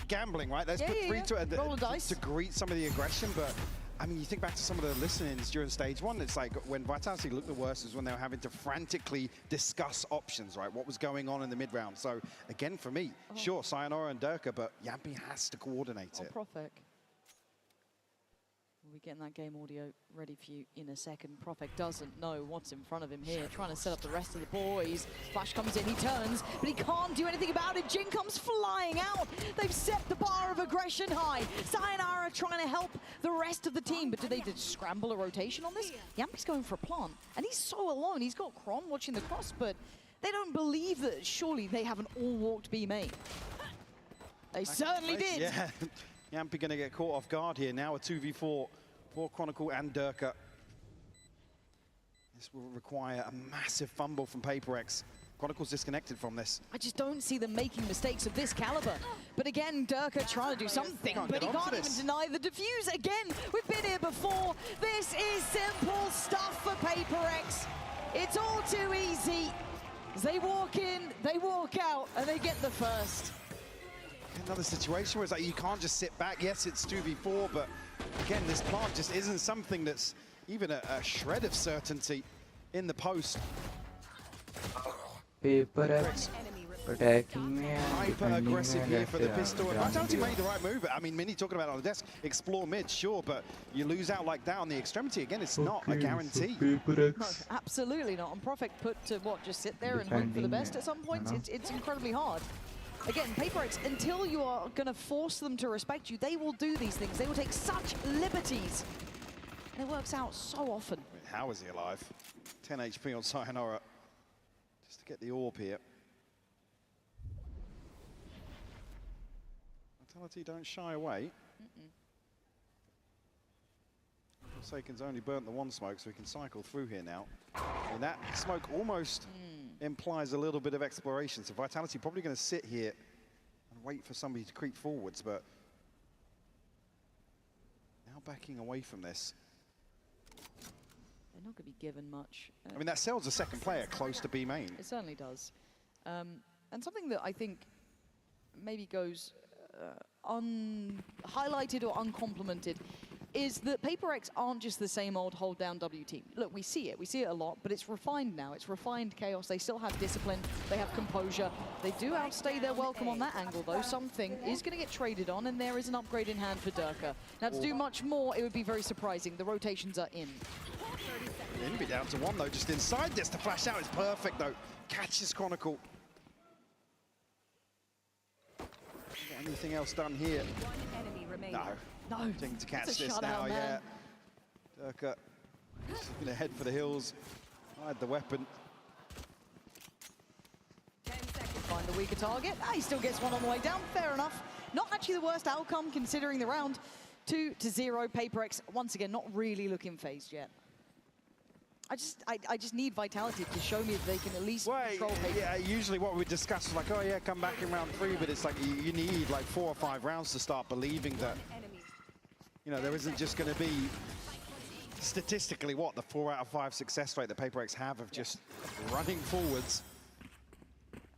gambling, right? Let's put 3 to greet some of the aggression, but I mean, you think back to some of the listenings during stage 1, it's like when Vitality looked the worst is when they were having to frantically discuss options, right? What was going on in the mid-round. So again, for me, sure, Sayonara and Durka, but Yampy has to coordinate it. Profik. We'll be getting that game audio ready for you in a second. Profek doesn't know what's in front of him here, trying to set up the rest of the boys. Flash comes in, he turns, but he can't do anything about it. Jin comes flying out. They've set the bar of aggression high. Sayonara trying to help the rest of the team, but do they just scramble a rotation on this? Yampi's going for a plant, and he's so alone. He's got Kron watching the cross, but they don't believe that surely they haven't all walked B main. They certainly did. Yeah, Yampi going to get caught off guard here. Now a 2v4 for Chronicle and Durka. This will require a massive fumble from PaperX. Chronicle's disconnected from this. I just don't see them making mistakes of this caliber. But again, Durka trying to do something, but he can't even deny the defuse. Again, we've been here before. This is simple stuff for PaperX. It's all too easy. As they walk in, they walk out, and they get the first. Another situation where it's like you can't just sit back. Yes, it's 2v4, but again, this plant just isn't something that's even a shred of certainty in the post. PaperX attacking me. Hyper aggressive here for the pistol. And Vitality made the right move. I mean, Mini talking about it on the desk. Explore mid, sure, but you lose out like that on the extremity. Again, it's not a guarantee. No, absolutely not. And Profek put to what? Just sit there and hope for the best at some points? It's incredibly hard. Again, PaperX, until you are going to force them to respect you, they will do these things. They will take such liberties. And it works out so often. How is he alive? 10 HP on Sayonara. Just to get the orb here. Vitality don't shy away. Forsaken's only burnt the one smoke, so we can cycle through here now. And that smoke almost implies a little bit of exploration. So Vitality probably going to sit here and wait for somebody to creep forwards, but now backing away from this. They're not going to be given much. I mean, that sells a second player close to B main. It certainly does. And something that I think maybe goes unhighlighted or uncomplimented is that PaperX aren't just the same old hold down W team. Look, we see it a lot, but it's refined now. It's refined chaos. They still have discipline. They have composure. They do outstay their welcome on that angle, though. Something is going to get traded on, and there is an upgrade in hand for Durka. Now, to do much more, it would be very surprising. The rotations are in. Invi down to one, though, just inside this. The flash out is perfect, though. Catches Chronicle. Anything else done here? No. No. Getting to catch this now, yeah. Durka just going to head for the hills. Hide the weapon. 10 seconds. Find the weaker target. He still gets one on the way down. Fair enough. Not actually the worst outcome considering the round. 2-0. PaperX once again not really looking phased yet. I just need Vitality to show me that they can at least control PaperX. Yeah, usually what we discuss is like, oh yeah, come back in round 3, but it's like you need like 4 or 5 rounds to start believing that, you know, there isn't just going to be statistically what the 4 out of 5 success rate that PaperX have of just running forwards.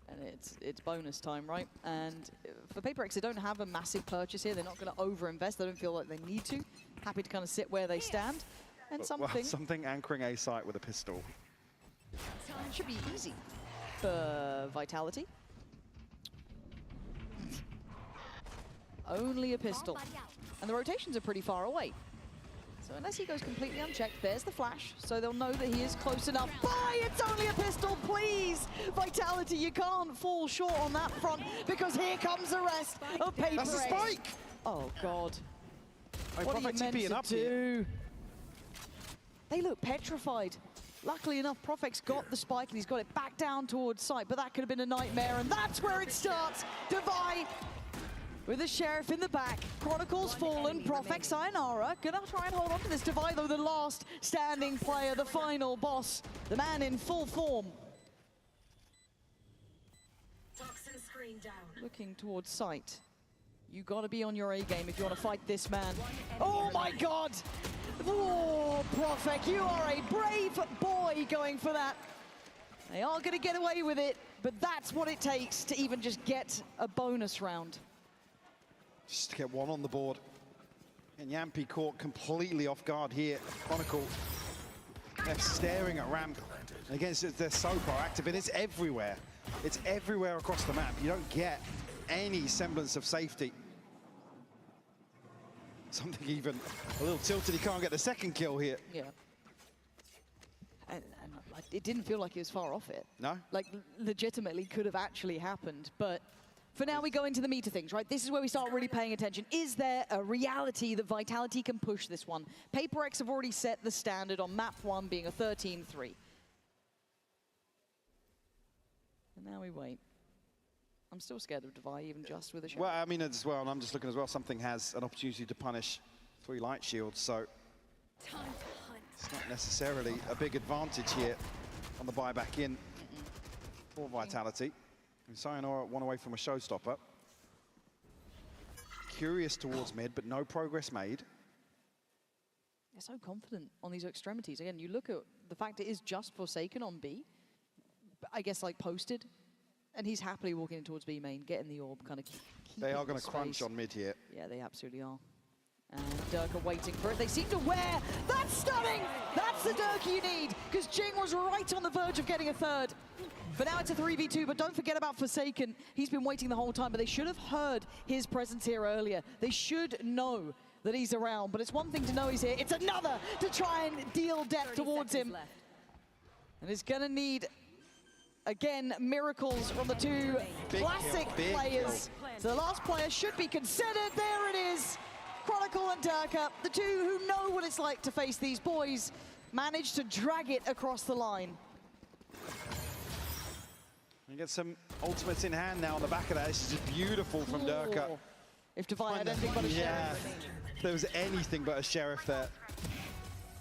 And it's bonus time, right? And for PaperX, they don't have a massive purchase here. They're not going to over-invest. They don't feel like they need to. Happy to kind of sit where they stand. And something anchoring a site with a pistol. Should be easy for Vitality. Only a pistol. And the rotations are pretty far away. So unless he goes completely unchecked, there's the flash. So they'll know that he is close enough. It's only a pistol, please! Vitality, you can't fall short on that front because here comes the rest of PaperX. That's a spike! Oh, God. What are you meant to do? They look petrified. Luckily enough, Profek's got the spike and he's got it back down towards site, but that could have been a nightmare, and that's where it starts. Divide with the Sheriff in the back. Chronicle's fallen. Profek Sayonara gonna try and hold on to this. Divide, though, the last standing player, the final boss, the man in full form. Looking towards site. You gotta be on your A game if you want to fight this man. Oh my God! Oh, Profek, you are a brave boy going for that. They are going to get away with it, but that's what it takes to even just get a bonus round. Just to get one on the board. And Yampi caught completely off guard here. Chronicle, they're staring at ramp. And again, they're so proactive, and it's everywhere. It's everywhere across the map. You don't get any semblance of safety. something even a little tilted. He can't get the second kill here. Yeah. And like, it didn't feel like he was far off it. No? Like, legitimately could have actually happened. But for now, we go into the meat of things, right? This is where we start really paying attention. Is there a reality that Vitality can push this one? PRX have already set the standard on map 1 being a 13-3. And now we wait. I'm still scared of Devi, even just with a shot. Well, I mean, as well, and I'm just looking as well, something has an opportunity to punish 3 light shields, so it's not necessarily a big advantage here on the buyback in for Vitality. And Sayonara one away from a showstopper. Curious towards mid, but no progress made. They're so confident on these extremities. Again, you look at the fact it is just Forsaken on B, I guess like posted, and he's happily walking in towards B main, getting the orb, kind of They are going to crunch on mid here. Yeah, they absolutely are. And Dirk are waiting for it. They seem to wear. That's stunning! That's the Dirk you need, because Jing was right on the verge of getting a third. But now it's a 3v2, but don't forget about Forsaken. He's been waiting the whole time, but they should have heard his presence here earlier. They should know that he's around, but it's one thing to know he's here. It's another to try and deal depth towards him. Left. And it's going to need, again, miracles from the two classic players. So the last player should be considered. There it is. Chronicle and Durka, the two who know what it's like to face these boys, managed to drag it across the line. You get some ultimates in hand now on the back of that. This is just beautiful from Durka. If Devi had anything but a sheriff. If there was anything but a sheriff there.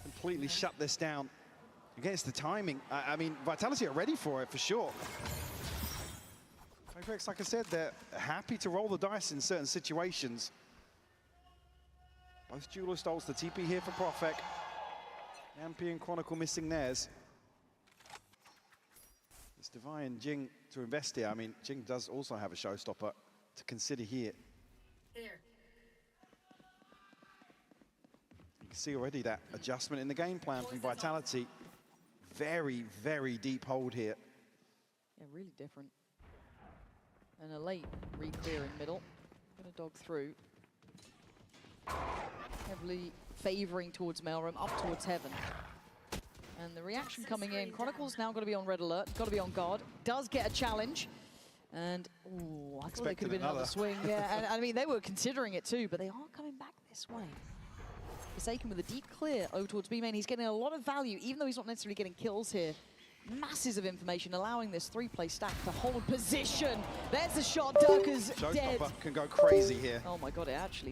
Completely shut this down. Against the timing. I mean, Vitality are ready for it, for sure. PRX, like I said, they're happy to roll the dice in certain situations. Both Jeweler stalls the TP here for Profek. Yampi and Chronicle missing theirs. It's Devi and Jing to invest here. I mean, Jing does also have a showstopper to consider here. You can see already that adjustment in the game plan from Vitality. Very, very deep hold here. Yeah, really different. And a late re-clear in middle. Gonna dog through. Heavily favoring towards Maelstrom, up towards Heaven. And the reaction coming in, Chronicle's now got to be on red alert, got to be on guard. Does get a challenge. And, ooh, I thought it could have been another swing. Yeah, and I mean, they were considering it too, but they are coming back this way. Forsaken with a deep clear over towards B main. He's getting a lot of value, even though he's not necessarily getting kills here. Masses of information, allowing this 3-play stack to hold position. There's the shot, Durka's dead. Showstopper can go crazy here. Oh my god, it actually